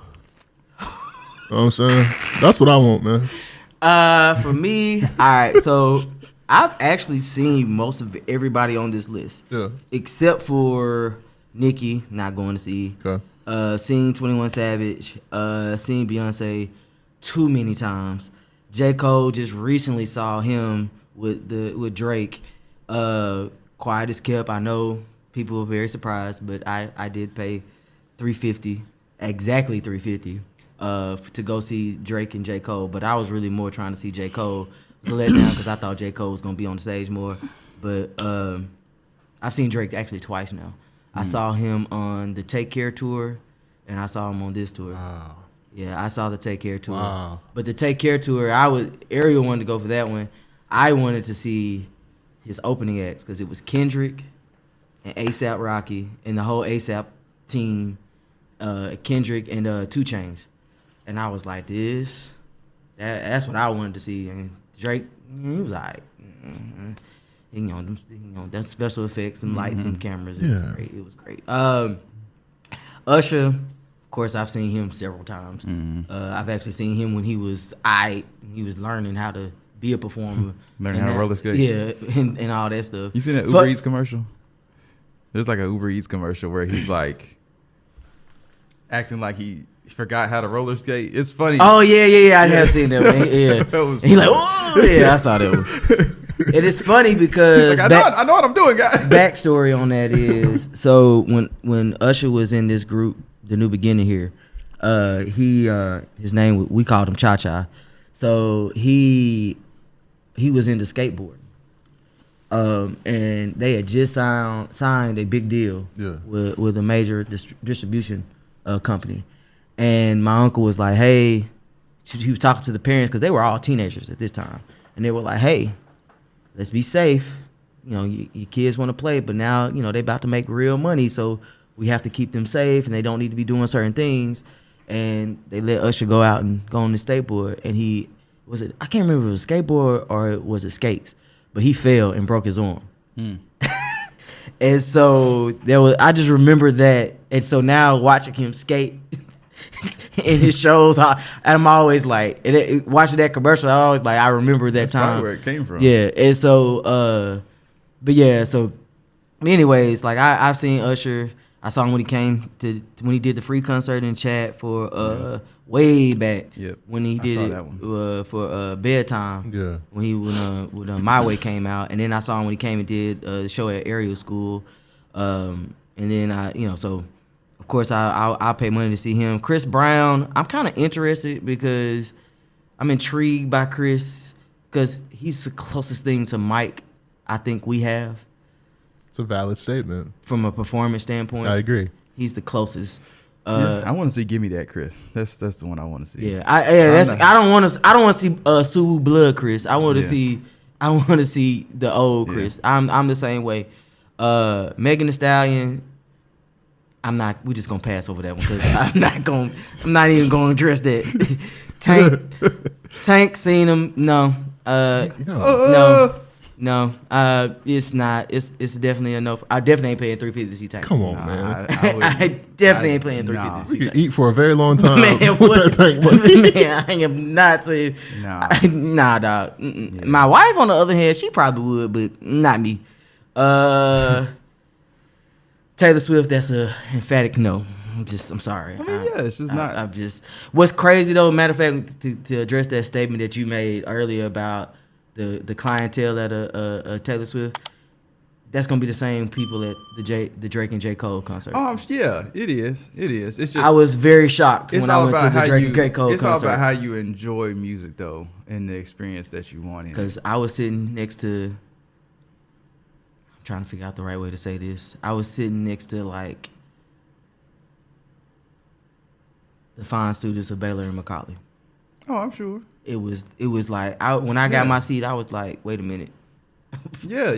Speaker 3: You know what I'm saying? That's what I want, man.
Speaker 1: For me, all right. So I've actually seen most of everybody on this list.
Speaker 3: Yeah.
Speaker 1: Except for Nicki, not going to see.
Speaker 3: Okay.
Speaker 1: Seen 21 Savage. Seen Beyonce too many times. J. Cole just recently saw him with Drake. Quiet as kept. I know people were very surprised, but I did pay $350, exactly $350, to go see Drake and J. Cole. But I was really more trying to see J. Cole. It was a letdown because I thought J. Cole was gonna be on the stage more. But I've seen Drake actually twice now. I saw him on the Take Care tour, and I saw him on this tour.
Speaker 3: Wow.
Speaker 1: Yeah, I saw the Take Care tour.
Speaker 3: Wow.
Speaker 1: But the Take Care tour, Ariel wanted to go for that one. I wanted to see his opening acts because it was Kendrick and A$AP Rocky and the whole A$AP team, Kendrick and 2 Chainz. And I was like, that's what I wanted to see. And Drake, he was all right. Mm-hmm. You know, them special effects and lights and cameras.
Speaker 3: Yeah.
Speaker 1: It was great. Usher, of course, I've seen him several times. I've actually seen him when he was learning how to be a performer.
Speaker 2: Learning how to roller skate.
Speaker 1: Yeah, and all that stuff.
Speaker 2: You seen that Uber Eats commercial? There's like an Uber Eats commercial where he's like acting like he forgot how to roller skate. It's funny.
Speaker 1: Oh yeah. I have seen that. Man. Yeah,
Speaker 2: That
Speaker 1: he like, oh yeah, I saw that one. It is funny because
Speaker 2: He's like, I know what I'm doing, guys.
Speaker 1: Backstory on that is, so when Usher was in this group, The New Beginning here, his name, we called him Cha Cha. So he was into skateboarding. And they had just signed a big deal with a major distribution company. And my uncle was like, hey, he was talking to the parents because they were all teenagers at this time. and they were like, "Hey, let's be safe. You know, your kids want to play, but now you know they about to make real money, so we have to keep them safe, and they don't need to be doing certain things." And they let Usher go out and go on the skateboard, and I can't remember if it was a skateboard or it was it skates, but he fell and broke his arm. And so I just remember that, and so now watching him skate in his shows, and I'm always like, watching that commercial, I remember that
Speaker 2: That's
Speaker 1: time.
Speaker 2: probably where it came from.
Speaker 1: Yeah, and so, but yeah, so, anyways, like I've seen Usher. I saw him when he did the free concert in chat for way back.
Speaker 2: Yep.
Speaker 1: When he did
Speaker 2: saw
Speaker 1: it
Speaker 2: that one.
Speaker 1: for bedtime.
Speaker 3: Yeah.
Speaker 1: When My Way came out, and then I saw him when he came and did the show at Ariel School, and then so of course I'll pay money to see him. Chris Brown, I'm kind of interested because I'm intrigued by Chris because he's the closest thing to Mike I think we have.
Speaker 3: It's a valid statement.
Speaker 1: From a performance standpoint,
Speaker 3: I agree.
Speaker 1: He's the closest.
Speaker 2: I want to see "Give Me That," Chris. That's the one I want to see.
Speaker 1: Yeah, I don't want to see Sue Blood Chris. I want to see the old Chris. I'm the same way. Megan Thee Stallion. We're just gonna pass over that one because I'm not even gonna address that. Tank, seen him? No. No, it's not. It's definitely enough. I definitely ain't paying $350 to see Tank.
Speaker 3: Come on, man.
Speaker 1: I definitely ain't paying $350 to see
Speaker 3: We
Speaker 1: Tank.
Speaker 3: could eat for a very long time
Speaker 1: Man,
Speaker 3: with
Speaker 1: what?
Speaker 3: that Tank money.
Speaker 1: Man, I am not saying.
Speaker 2: Nah.
Speaker 1: Nah, dog.
Speaker 2: Yeah.
Speaker 1: My wife, on the other hand, she probably would, but not me. Taylor Swift, that's a emphatic no. I'm sorry.
Speaker 2: I mean, yeah, it's just not.
Speaker 1: I'm just. What's crazy though? Matter of fact, to address that statement that you made earlier about the clientele at Taylor Swift, that's gonna be the same people at the Drake and J. Cole concert.
Speaker 2: Yeah, it is. It's just
Speaker 1: I was very shocked when I went to the Drake and J. Cole
Speaker 2: It's
Speaker 1: concert.
Speaker 2: all about how you enjoy music though, and the experience that you want in it.
Speaker 1: Because I was sitting next to. I'm trying to figure out the right way to say this. I was sitting next to like the fine students of Baylor and Macaulay.
Speaker 2: Oh, I'm sure.
Speaker 1: It was like when I got my seat, I was like, wait a minute.
Speaker 2: Yeah.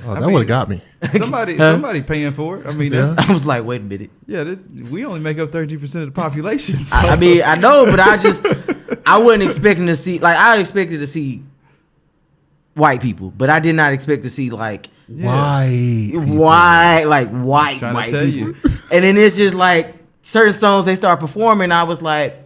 Speaker 3: Oh, that would have got me.
Speaker 2: Somebody paying for it. I mean,
Speaker 3: Yeah.
Speaker 1: I was like, wait a minute.
Speaker 2: yeah, we only make up 13% of the population. So.
Speaker 1: I mean, I know, but I wasn't expecting to see, like, I expected to see white people, but I did not expect to see like
Speaker 3: Why?
Speaker 1: white
Speaker 2: Trying to
Speaker 1: white
Speaker 2: tell
Speaker 1: people.
Speaker 2: you.
Speaker 1: And then it's just like certain songs they start performing, I was like,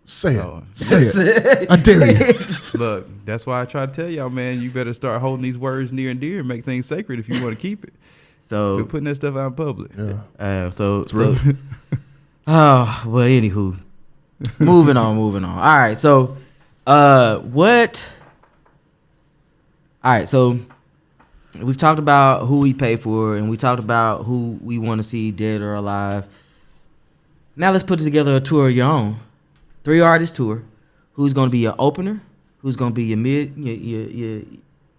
Speaker 3: Say
Speaker 2: Oh.
Speaker 3: it. Say it. I dare you.
Speaker 2: Look, that's why I try to tell y'all, man, you better start holding these words near and dear and make things sacred if you want to keep it.
Speaker 1: So
Speaker 2: Quit putting that stuff out in public.
Speaker 3: Yeah.
Speaker 1: so
Speaker 3: real.
Speaker 1: oh well, anywho, moving on. All right, so what? All right, so we've talked about who we pay for, and we talked about who we want to see dead or alive. Now let's put together a tour of your own, 3-artist tour. Who's going to be your opener? Who's going to be your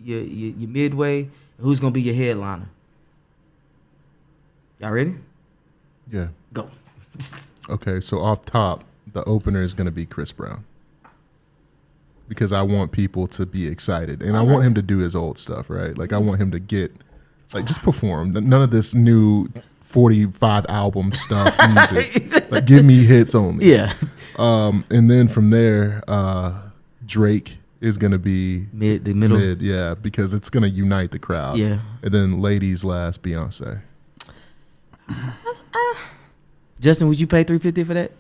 Speaker 1: your midway? And who's going to be your headliner? Y'all ready?
Speaker 3: Yeah.
Speaker 1: Go.
Speaker 3: Okay, so off top, the opener is going to be Chris Brown. Because I want people to be excited. And I want him to do his old stuff, right? Like, I want him to just perform. None of this new 45 album stuff music. Like, give me hits only.
Speaker 1: Yeah.
Speaker 3: And then from there, Drake is going to be
Speaker 1: The middle.
Speaker 3: mid, yeah, because it's going to unite the crowd.
Speaker 1: Yeah.
Speaker 3: And then ladies last, Beyonce.
Speaker 1: Justin, would you pay $350 for that?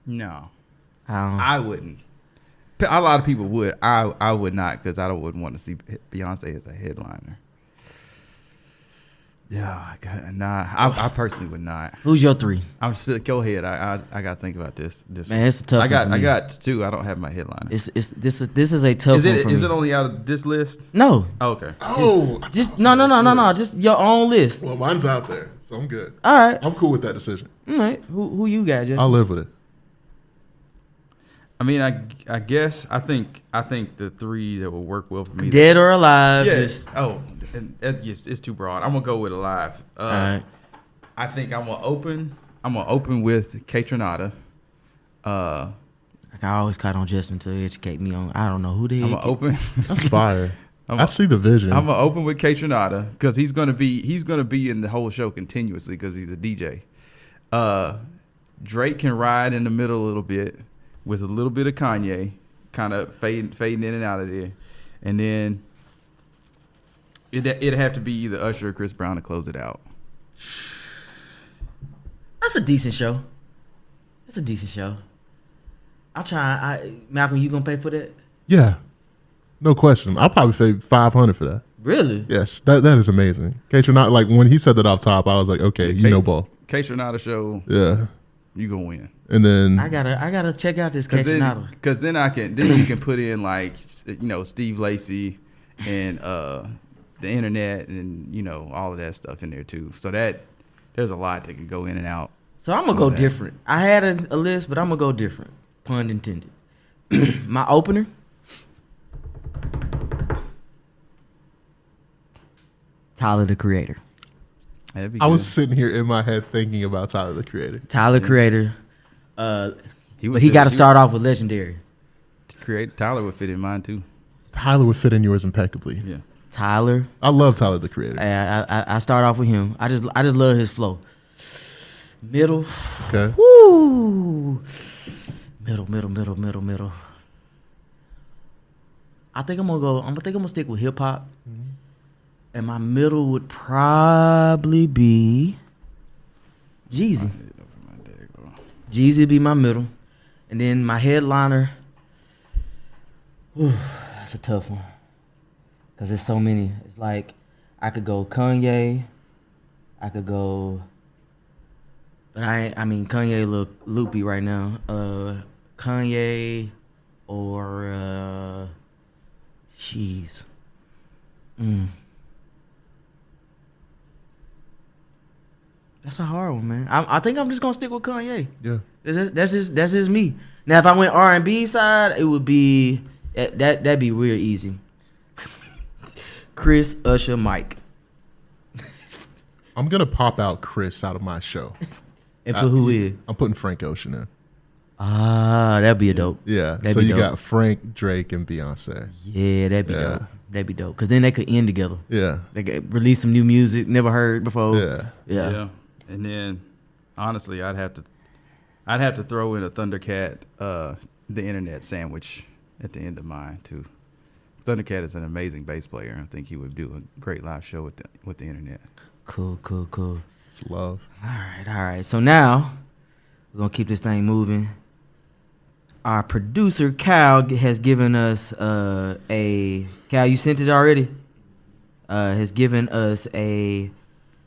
Speaker 2: No,
Speaker 1: I
Speaker 2: I wouldn't. A lot of people would. I would not because wouldn't want to see Beyonce as a headliner. Yeah, I personally would not.
Speaker 1: Who's your 3?
Speaker 2: Go ahead. I got to think about this.
Speaker 1: Man, it's a tough.
Speaker 2: I got
Speaker 1: one for me.
Speaker 2: 2. I don't have my headliner.
Speaker 1: This is a tough
Speaker 2: Is
Speaker 1: one
Speaker 2: it
Speaker 1: for
Speaker 2: is
Speaker 1: me.
Speaker 2: it only out of this list?
Speaker 1: No,
Speaker 2: Oh, okay.
Speaker 3: Oh,
Speaker 1: just no. Just your own list.
Speaker 3: Well, mine's out there, so I'm good.
Speaker 1: All right,
Speaker 3: I'm cool with that decision.
Speaker 1: all right. Who you got, Justin?
Speaker 3: I'll live with it.
Speaker 2: I mean, I guess I think the 3 that will work well for me.
Speaker 1: Dead or alive?
Speaker 2: Yes.
Speaker 1: Just,
Speaker 2: Yes, it's too broad. I'm gonna go with alive.
Speaker 1: all right.
Speaker 2: I think I'm gonna open with Kaytranada.
Speaker 1: I Like I always caught on Justin to educate me on. I don't know who the
Speaker 2: I'm
Speaker 1: heck.
Speaker 2: gonna open.
Speaker 3: That's fire. I see the vision.
Speaker 2: I'm gonna open with K Tronada because he's gonna be in the whole show continuously because he's a DJ. Drake can ride in the middle a little bit with a little bit of Kanye, kind of fading in and out of there, and then it'd have to be either Usher or Chris Brown to close it out.
Speaker 1: That's a decent show. I'll try. Malcolm, you gonna pay for that?
Speaker 3: Yeah, no question. I'll probably pay $500 for that.
Speaker 1: Really?
Speaker 3: Yes, that is amazing. Not like when he said that off top, I was like, okay, ball.
Speaker 2: K Tronada show.
Speaker 3: Yeah,
Speaker 2: you gonna win.
Speaker 3: And then
Speaker 1: I gotta check out this K Tronada.
Speaker 2: Because then you can put in like Steve Lacy and the internet and all of that stuff in there too. So that there's a lot that can go in and out.
Speaker 1: So I'm gonna go different. I had a list, but I'm gonna go different. Pun intended. My opener. Tyler the Creator.
Speaker 3: I was sitting here in my head thinking about Tyler the Creator.
Speaker 1: Creator. He got to start off with Legendary.
Speaker 2: Tyler would fit in mine too.
Speaker 3: Tyler would fit in yours impeccably.
Speaker 2: Yeah.
Speaker 1: Tyler.
Speaker 3: I love Tyler the Creator.
Speaker 1: I start off with him. I just love his flow. Middle.
Speaker 3: Okay.
Speaker 1: Woo. Middle. I think I'm gonna stick with hip hop. Mm-hmm. And my middle would probably be Jeezy. Jeezy would be my middle. And then my headliner, that's a tough one. Because there's so many. It's like I could go Kanye. I could go, but I mean Kanye look loopy right now. Kanye or jeez. That's a hard one, man. I think I'm just gonna stick with Kanye.
Speaker 3: Yeah,
Speaker 1: that's just me. Now, if I went R&B side, it would be that'd be real easy. Chris, Usher, Mike.
Speaker 3: I'm gonna pop out Chris out of my show.
Speaker 1: And put who in?
Speaker 3: I'm putting Frank Ocean in.
Speaker 1: Ah, that'd be a dope.
Speaker 3: Yeah.
Speaker 1: That'd
Speaker 3: so
Speaker 1: be
Speaker 3: you
Speaker 1: dope.
Speaker 3: got Frank, Drake, and Beyonce.
Speaker 1: Yeah, that'd be dope. That'd be dope. Cause then they could end together.
Speaker 3: Yeah.
Speaker 1: They could release some new music never heard before.
Speaker 3: Yeah.
Speaker 2: And then, honestly, I'd have to throw in a Thundercat, the internet sandwich at the end of mine too. Thundercat is an amazing bass player. I think he would do a great live show with the internet.
Speaker 1: Cool.
Speaker 3: It's love.
Speaker 1: All right. So now we're gonna keep this thing moving. Our producer Cal has given us Cal, you sent it already. Has given us a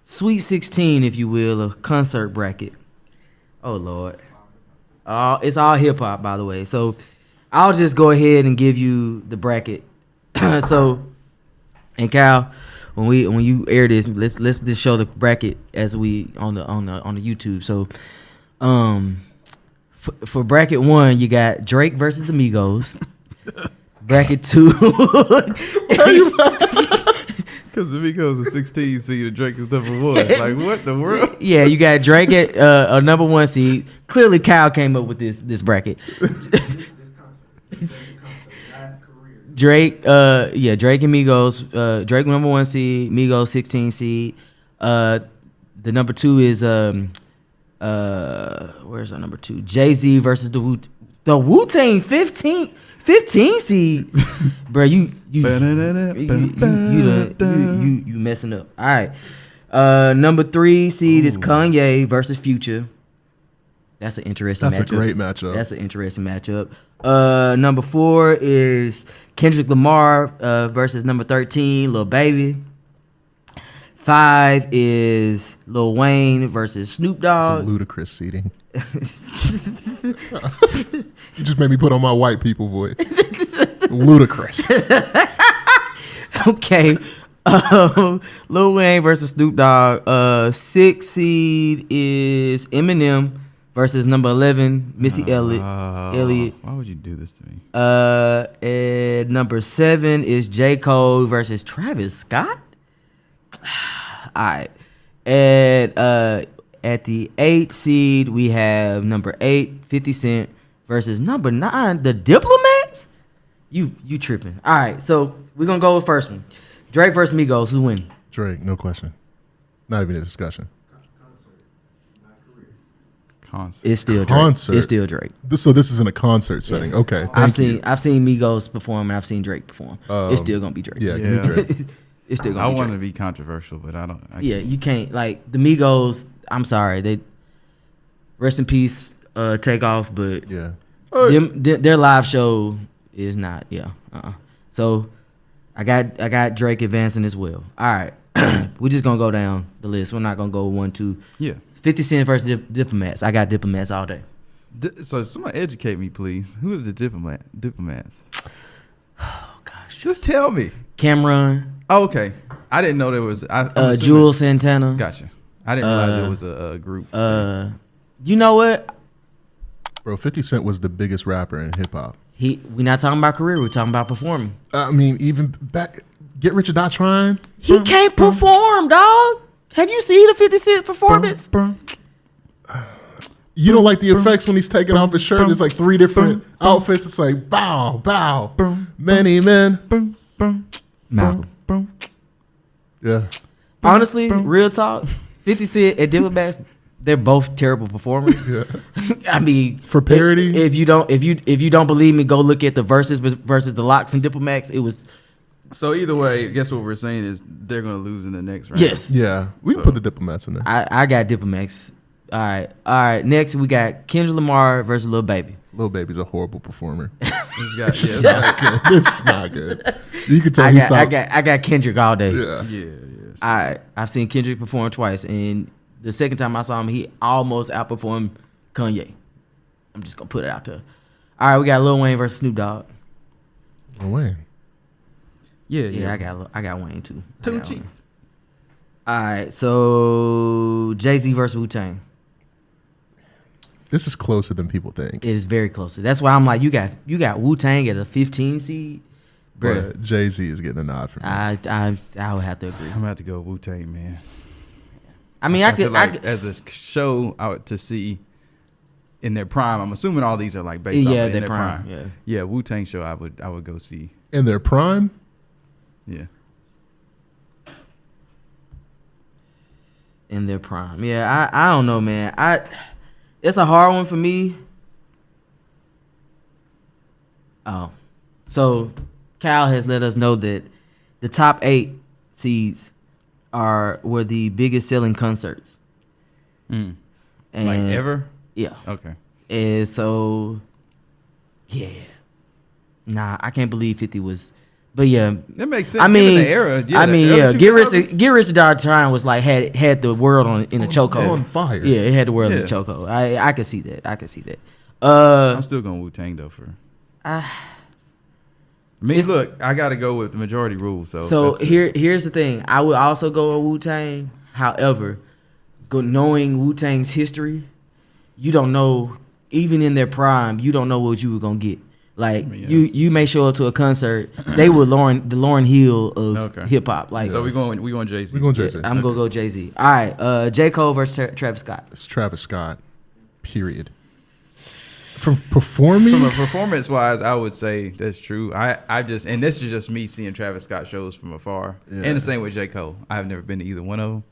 Speaker 1: Sweet 16, if you will, a concert bracket. Oh Lord, it's all hip hop, by the way. So I'll just go ahead and give you the bracket. So, and Cal, when you air this, let's just show the bracket as we on the YouTube. So, for bracket 1, you got Drake versus the Migos. Bracket 2.
Speaker 2: Because the Migos is 16 seed and Drake is number 1. Like, what the world?
Speaker 1: Yeah, you got Drake at a number 1 seed. Clearly, Kyle came up with this bracket. Drake, Drake and Migos. Drake number 1 seed, Migos 16 seed. The number 2 is where's our number 2? Jay-Z versus the Wu-Tang 15 seed. Bro, you messing up. All right. Number 3 seed is Kanye versus Future. That's an interesting matchup.
Speaker 3: That's a great matchup.
Speaker 1: That's an interesting matchup. Number 4 is Kendrick Lamar versus number 13, Lil Baby. 5 is Lil Wayne versus Snoop Dogg.
Speaker 3: It's a ludicrous seating. You just made me put on my white people voice. Ludicrous.
Speaker 1: Okay. Lil Wayne versus Snoop Dogg. 6 seed is Eminem versus number 11, Missy Elliott.
Speaker 2: Why would you do this to me?
Speaker 1: And number 7 is J. Cole versus Travis Scott. All right. And at the 8 seed, we have number 8, 50 Cent versus number 9, the Diplomats. You tripping? All right, so we're gonna go with first one. Drake versus Migos. Who win?
Speaker 3: Drake, no question. Not even a discussion.
Speaker 2: Concert.
Speaker 1: It's still Drake.
Speaker 3: Concert.
Speaker 1: It's still Drake.
Speaker 3: So this is in a concert setting.
Speaker 1: Yeah.
Speaker 3: Okay,
Speaker 1: I've
Speaker 3: thank you.
Speaker 1: seen Migos perform and I've seen Drake perform. It's still gonna be Drake.
Speaker 3: Yeah, give me Drake.
Speaker 1: It's still
Speaker 2: I
Speaker 1: gonna be
Speaker 2: want
Speaker 1: Drake.
Speaker 2: to be controversial, but I don't.
Speaker 1: Yeah, you can't like the Migos. I'm sorry, they rest in peace. Take off, but
Speaker 3: Yeah.
Speaker 1: their live show is not. Yeah. So I got Drake advancing as well. All right, we're just gonna go down the list. We're not gonna go 1, 2.
Speaker 2: Yeah.
Speaker 1: 50 Cent versus Diplomats. I got Diplomats all day.
Speaker 2: So somebody educate me, please. Who are the diplomats?
Speaker 1: Oh gosh.
Speaker 2: Just tell me.
Speaker 1: Cameron.
Speaker 2: Oh, okay. I didn't know there was. I'm assuming-
Speaker 1: Jules Santana.
Speaker 2: Gotcha. I didn't realize it was a group.
Speaker 1: You know what?
Speaker 3: Bro, 50 Cent was the biggest rapper in hip hop.
Speaker 1: We're not talking about career. We're talking about performing.
Speaker 3: I mean, even back, Get Rich or Die Trying.
Speaker 1: He can't perform, dog. Have you seen the 50 Cent performance?
Speaker 3: You don't like the effects when he's taking off his shirt? There's like 3 different outfits. It's like bow, bow, many men.
Speaker 1: Malcolm.
Speaker 3: Yeah.
Speaker 1: Honestly, real talk, 50 Cent and Diplomats, they're both terrible performers.
Speaker 3: Yeah.
Speaker 1: I mean,
Speaker 3: For parody?
Speaker 1: if you don't believe me, go look at the versus the Locks and Diplomats. It was
Speaker 2: So either way, guess what we're saying is they're going to lose in the next round.
Speaker 1: yes.
Speaker 3: Yeah. We can put the Diplomats in there.
Speaker 1: I got Diplomats. All right. Next we got Kendrick Lamar versus Lil Baby.
Speaker 3: Lil Baby's a horrible performer.
Speaker 2: This guy,
Speaker 3: It's not good. It's not good. You can tell
Speaker 1: I
Speaker 3: he's
Speaker 1: got Kendrick all day.
Speaker 3: Yeah.
Speaker 2: yeah.
Speaker 1: I've seen Kendrick perform twice, and the second time I saw him, he almost outperformed Kanye. I'm just gonna put it out there. All right, we got Lil Wayne versus Snoop Dogg.
Speaker 3: Oh, Wayne.
Speaker 2: Yeah.
Speaker 1: I got Wayne too.
Speaker 2: Tucci.
Speaker 1: All right, so Jay-Z versus Wu-Tang.
Speaker 3: This is closer than people think.
Speaker 1: It is very close. That's why I'm like, you got Wu-Tang as a 15 seed, bro.
Speaker 3: But Jay-Z is getting a nod from me.
Speaker 1: I would have to agree.
Speaker 2: I'm going to have to go Wu-Tang, man.
Speaker 1: I mean,
Speaker 2: I
Speaker 1: I
Speaker 2: feel
Speaker 1: could
Speaker 2: like as a show to see in their prime, I'm assuming all these are like based off of in their prime. Yeah, Wu-Tang show I would go see.
Speaker 3: In their prime?
Speaker 2: Yeah.
Speaker 1: In their prime. Yeah, I don't know, man. It's a hard one for me. Oh. So Cal has let us know that the top 8 seeds were the biggest selling concerts.
Speaker 2: And
Speaker 1: And
Speaker 2: like ever?
Speaker 1: Yeah.
Speaker 2: Okay.
Speaker 1: And so yeah. Nah, I can't believe 50 was. But yeah,
Speaker 2: That makes sense.
Speaker 1: I mean,
Speaker 2: given the era.
Speaker 1: I mean,
Speaker 2: the
Speaker 1: yeah.
Speaker 2: early 2000s.
Speaker 1: Get Rich or Die Trying was like had the world in a chokehold.
Speaker 3: On fire.
Speaker 1: Yeah, it had the world in a
Speaker 2: Yeah.
Speaker 1: chokehold. I could see that.
Speaker 2: I'm still going Wu-Tang though I mean,
Speaker 1: It's-
Speaker 2: look, I got to go with the majority rule. So that's-
Speaker 1: here's the thing. I would also go with Wu-Tang. However, knowing Wu-Tang's history, you don't know, even in their prime, you don't know what you were gonna get. Like you may show up to a concert, they were the Lauryn Hill of hip hop. Like
Speaker 2: so we going Jay-Z.
Speaker 3: We're going Jay-Z.
Speaker 1: I'm gonna go Jay-Z. All right, J. Cole versus Travis Scott.
Speaker 3: It's Travis Scott. Period. From performing?
Speaker 2: From a performance wise, I would say that's true. I just, and this is just me seeing Travis Scott shows from afar.
Speaker 3: Yeah.
Speaker 2: And the same with J. Cole. I've never been to either one of them,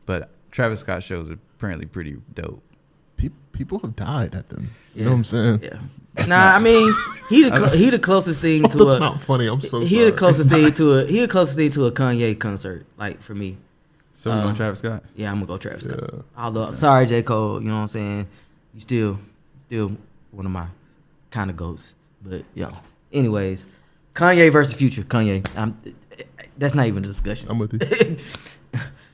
Speaker 2: but Travis Scott shows are apparently pretty dope.
Speaker 3: People have died at them. You know what I'm saying?
Speaker 1: Yeah. Nah, I mean he the closest thing to
Speaker 3: That's
Speaker 1: a.
Speaker 3: not funny. I'm so
Speaker 1: He
Speaker 3: sorry.
Speaker 1: the closest thing to a Kanye concert. Like for me.
Speaker 2: So we're going Travis Scott?
Speaker 1: Yeah, I'm gonna go Travis Scott.
Speaker 3: Yeah.
Speaker 1: Although, sorry, J. Cole, you know what I'm saying? You still one of my kind of goats. But yo, anyways, Kanye versus Future. Kanye, that's not even a discussion.
Speaker 3: I'm with you.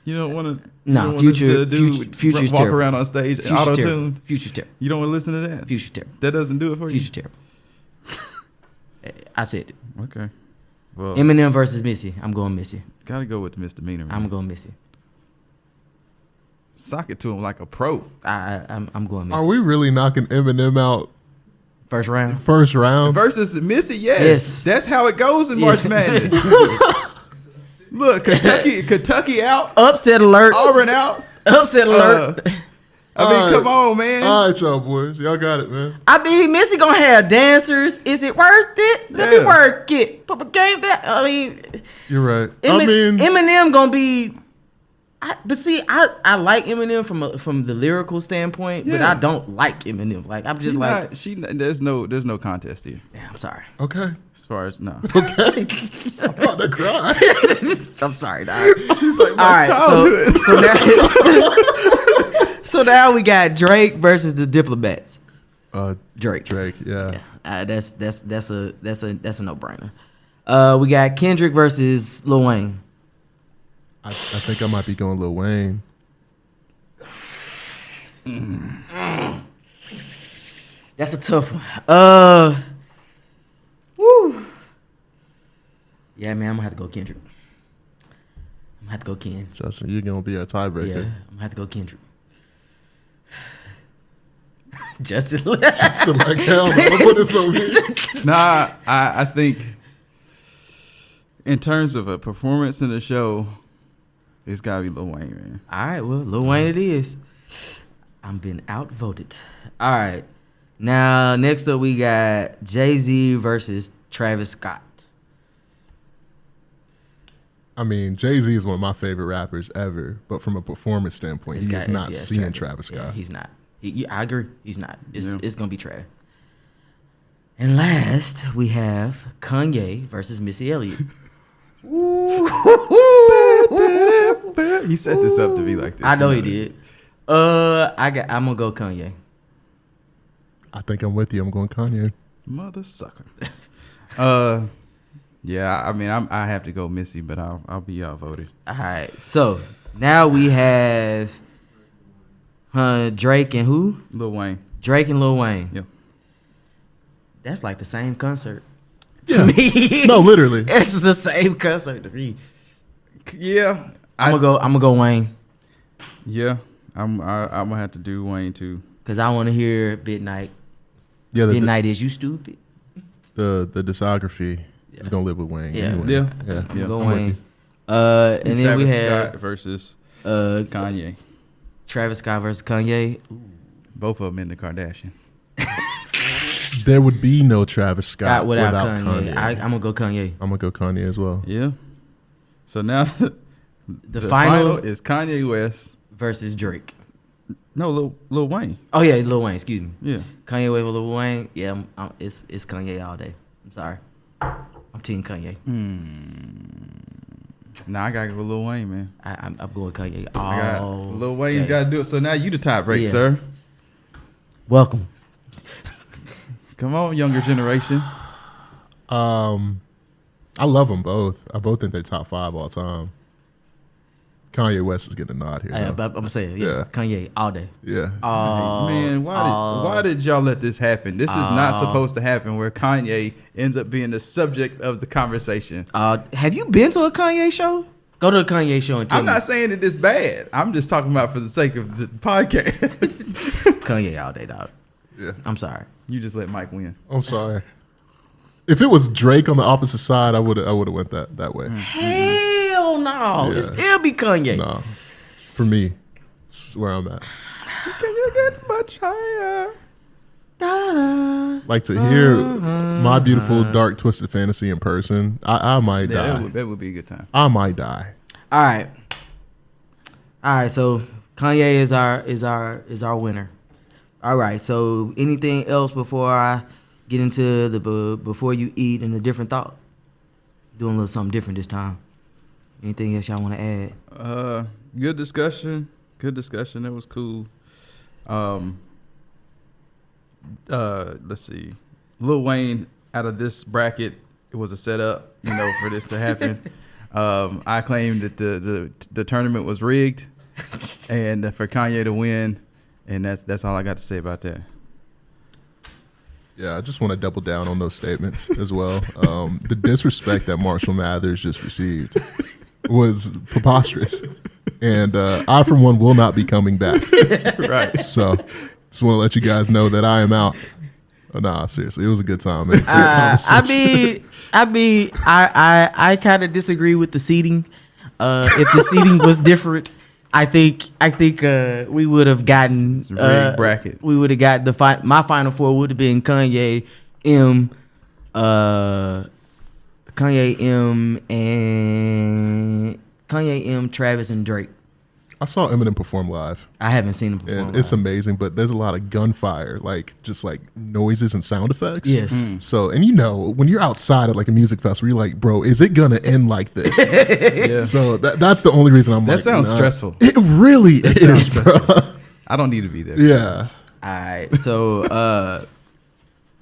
Speaker 2: You don't want to.
Speaker 1: Nah, Future's
Speaker 2: walk
Speaker 1: terrible.
Speaker 2: around on stage
Speaker 1: Future's
Speaker 2: auto
Speaker 1: terrible.
Speaker 2: tune.
Speaker 1: Future's terrible.
Speaker 2: You don't want to listen to that.
Speaker 1: Future's terrible.
Speaker 2: That doesn't do it for you.
Speaker 1: Future's terrible. I said it.
Speaker 2: Okay. Well,
Speaker 1: Eminem versus Missy. I'm going Missy.
Speaker 2: gotta go with the misdemeanor. Man.
Speaker 1: I'm going Missy.
Speaker 2: Sock it to him like a pro.
Speaker 1: I'm going Missy.
Speaker 3: Are we really knocking Eminem out
Speaker 1: First round.
Speaker 3: first round?
Speaker 2: Versus Missy, yes.
Speaker 1: Yes.
Speaker 2: That's how it goes in March Madness. Look, Kentucky out.
Speaker 1: Upset alert.
Speaker 2: Auburn out.
Speaker 1: Upset alert.
Speaker 2: come on, man.
Speaker 3: All right, y'all boys. Y'all got it, man.
Speaker 1: I mean, Missy gonna have dancers. Is it worth it? Let me work it. But game that. I mean,
Speaker 3: You're right. I mean,
Speaker 1: Eminem gonna be. But see, I like Eminem from the lyrical standpoint, but I don't like Eminem. Like I'm just
Speaker 2: there's no contest here.
Speaker 1: Yeah, I'm sorry.
Speaker 3: okay.
Speaker 2: As far as no.
Speaker 3: Okay. I'm about to cry.
Speaker 1: I'm sorry, dog.
Speaker 2: He's like
Speaker 1: All right,
Speaker 2: childhood.
Speaker 1: so now we got Drake versus the Diplomats.
Speaker 3: Drake, yeah.
Speaker 1: That's a no brainer. We got Kendrick versus Lil Wayne.
Speaker 3: I think I might be going Lil Wayne.
Speaker 1: That's a tough one. Woo. Yeah, man, I'm gonna have to go Kendrick. I'm gonna have to go Ken.
Speaker 3: Justin, you're gonna be our tiebreaker.
Speaker 1: Yeah, I'm gonna have to go Kendrick. Justin,
Speaker 3: Justin, like hell, no, don't put this on me.
Speaker 2: Nah, I think in terms of a performance in the show, it's gotta be Lil Wayne, man.
Speaker 1: All right, well, Lil Wayne it is. I'm being outvoted. All right, now next up we got Jay-Z versus Travis Scott.
Speaker 3: I mean, Jay-Z is one of my favorite rappers ever, but from a performance standpoint, he is not seeing Travis Scott.
Speaker 1: Yeah, he's not. I agree. He's not. It's gonna be Trav. And last we have Kanye versus Missy Elliott.
Speaker 2: He set this up to be like this.
Speaker 1: I know he did. I'm gonna go Kanye.
Speaker 3: I think I'm with you. I'm going Kanye.
Speaker 2: Mother sucker. Yeah, I mean, I have to go Missy, but I'll be outvoted.
Speaker 1: All right. So now we have Drake and who?
Speaker 2: Lil Wayne.
Speaker 1: Drake and Lil Wayne.
Speaker 2: Yeah.
Speaker 1: That's like the same concert
Speaker 3: Yeah.
Speaker 1: to me.
Speaker 3: No, literally.
Speaker 1: It's the same concert to me.
Speaker 2: Yeah.
Speaker 1: I'm gonna go Wayne.
Speaker 2: Yeah. I'm gonna have to do Wayne too.
Speaker 1: Cause I want to hear Midnight.
Speaker 3: Yeah,
Speaker 1: Midnight is you stupid.
Speaker 3: the discography is gonna live with Wayne.
Speaker 1: Yeah.
Speaker 3: Anyway.
Speaker 2: Yeah.
Speaker 3: Yeah.
Speaker 1: I'm
Speaker 2: Yeah,
Speaker 1: gonna go
Speaker 3: I'm with
Speaker 1: Wayne.
Speaker 3: you.
Speaker 1: And then
Speaker 2: Travis
Speaker 1: we have
Speaker 2: Scott versus
Speaker 1: Kanye. Travis Scott versus Kanye.
Speaker 2: both of them in the Kardashians.
Speaker 3: There would be no Travis Scott
Speaker 1: without
Speaker 3: Kanye.
Speaker 1: I'm gonna go Kanye.
Speaker 3: I'm gonna go Kanye as well.
Speaker 2: Yeah. So now
Speaker 1: The final
Speaker 2: is Kanye West.
Speaker 1: versus Drake.
Speaker 2: No, Lil Wayne.
Speaker 1: Oh yeah, Lil Wayne. Excuse me.
Speaker 2: Yeah.
Speaker 1: Kanye with Lil Wayne. Yeah, it's Kanye all day. I'm sorry. I'm team Kanye.
Speaker 2: Nah, I gotta go with Lil Wayne, man.
Speaker 1: I'm going Kanye.
Speaker 2: Lil Wayne, you gotta do it. So now you the tiebreaker,
Speaker 1: Yeah.
Speaker 2: sir.
Speaker 1: Welcome.
Speaker 2: Come on, younger generation.
Speaker 3: I love them both. I both think they're top 5 all time. Kanye West is getting a nod here.
Speaker 1: I'm saying,
Speaker 3: Yeah.
Speaker 1: Kanye all day.
Speaker 3: Yeah.
Speaker 2: Man, why did y'all let this happen? This is not supposed to happen where Kanye ends up being the subject of the conversation.
Speaker 1: Have you been to a Kanye show? Go to a Kanye show and tell
Speaker 2: I'm
Speaker 1: me.
Speaker 2: not saying that it's bad. I'm just talking about for the sake of the podcast.
Speaker 1: Kanye all day, dog.
Speaker 3: Yeah.
Speaker 1: I'm sorry.
Speaker 2: You just let Mike win.
Speaker 3: I'm sorry. If it was Drake on the opposite side, I would have went that way.
Speaker 1: Hell no.
Speaker 3: Yeah.
Speaker 1: It still be Kanye.
Speaker 3: No. For me, it's where I'm at.
Speaker 2: Can you get much higher?
Speaker 1: Da-da.
Speaker 3: Like to hear My Beautiful Dark Twisted Fantasy in person, I might die.
Speaker 2: That would be a good time.
Speaker 3: I might die.
Speaker 1: All right. So Kanye is our winner. All right. So anything else before I get into before you eat and a different thought? Doing a little something different this time. Anything else y'all want to add?
Speaker 2: Good discussion. It was cool. Let's see. Lil Wayne, out of this bracket, it was a setup, for this to happen. I claimed that the tournament was rigged, and for Kanye to win, and that's all I got to say about that.
Speaker 3: Yeah, I just want to double down on those statements as well. The disrespect that Marshall Mathers just received was preposterous. And I, for one, will not be coming back.
Speaker 2: Right.
Speaker 3: So just want to let you guys know that I am out. Oh, nah, seriously, it was a good time, man.
Speaker 1: I kind of disagree with the seating. If the seating was different, I think we would have gotten
Speaker 2: It's a rigged bracket.
Speaker 1: We would have got my final four would have been Kanye, M, Travis, and Drake.
Speaker 3: I saw Eminem perform live.
Speaker 1: I haven't seen him perform.
Speaker 3: And it's
Speaker 1: live.
Speaker 3: amazing, but there's a lot of gunfire, like just like noises and sound effects.
Speaker 1: Yes.
Speaker 3: So, and you know, when you're outside at like a music festival, you're like, bro, is it gonna end like this?
Speaker 2: Yeah.
Speaker 3: So that's the only reason I'm
Speaker 2: That
Speaker 3: like,
Speaker 2: sounds
Speaker 3: nah.
Speaker 2: stressful.
Speaker 3: It really is, bro.
Speaker 2: I don't need to be there.
Speaker 3: Yeah.
Speaker 1: All right, so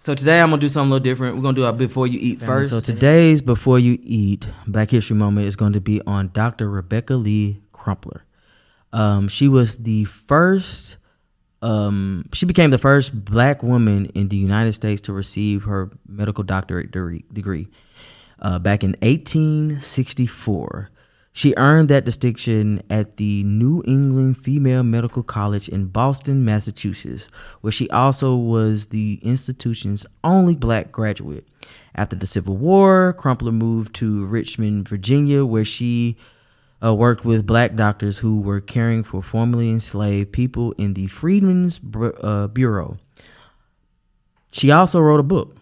Speaker 1: today I'm gonna do something a little different. We're gonna do our before you eat first. So today's before you eat Black History Moment is going to be on Dr. Rebecca Lee Crumpler. She was the first. She became the first Black woman in the United States to receive her medical doctorate degree back in 1864. She earned that distinction at the New England Female Medical College in Boston, Massachusetts, where she also was the institution's only Black graduate. After the Civil War, Crumpler moved to Richmond, Virginia, where she worked with Black doctors who were caring for formerly enslaved people in the Freedmen's Bureau. She also wrote a book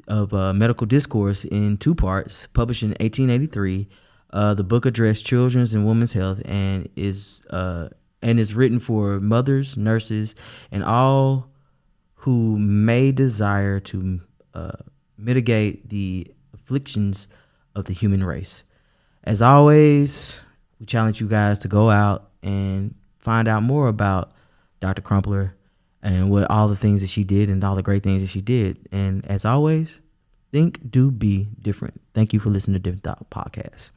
Speaker 1: of medical discourse in 2 parts, published in 1883. The book addressed children's and women's health and is written for mothers, nurses, and all who may desire to mitigate the afflictions of the human race. As always, we challenge you guys to go out and find out more about Dr. Crumpler and what all the things that she did and all the great things that she did. And as always, think, do, be different. Thank you for listening to Different Thought Podcast.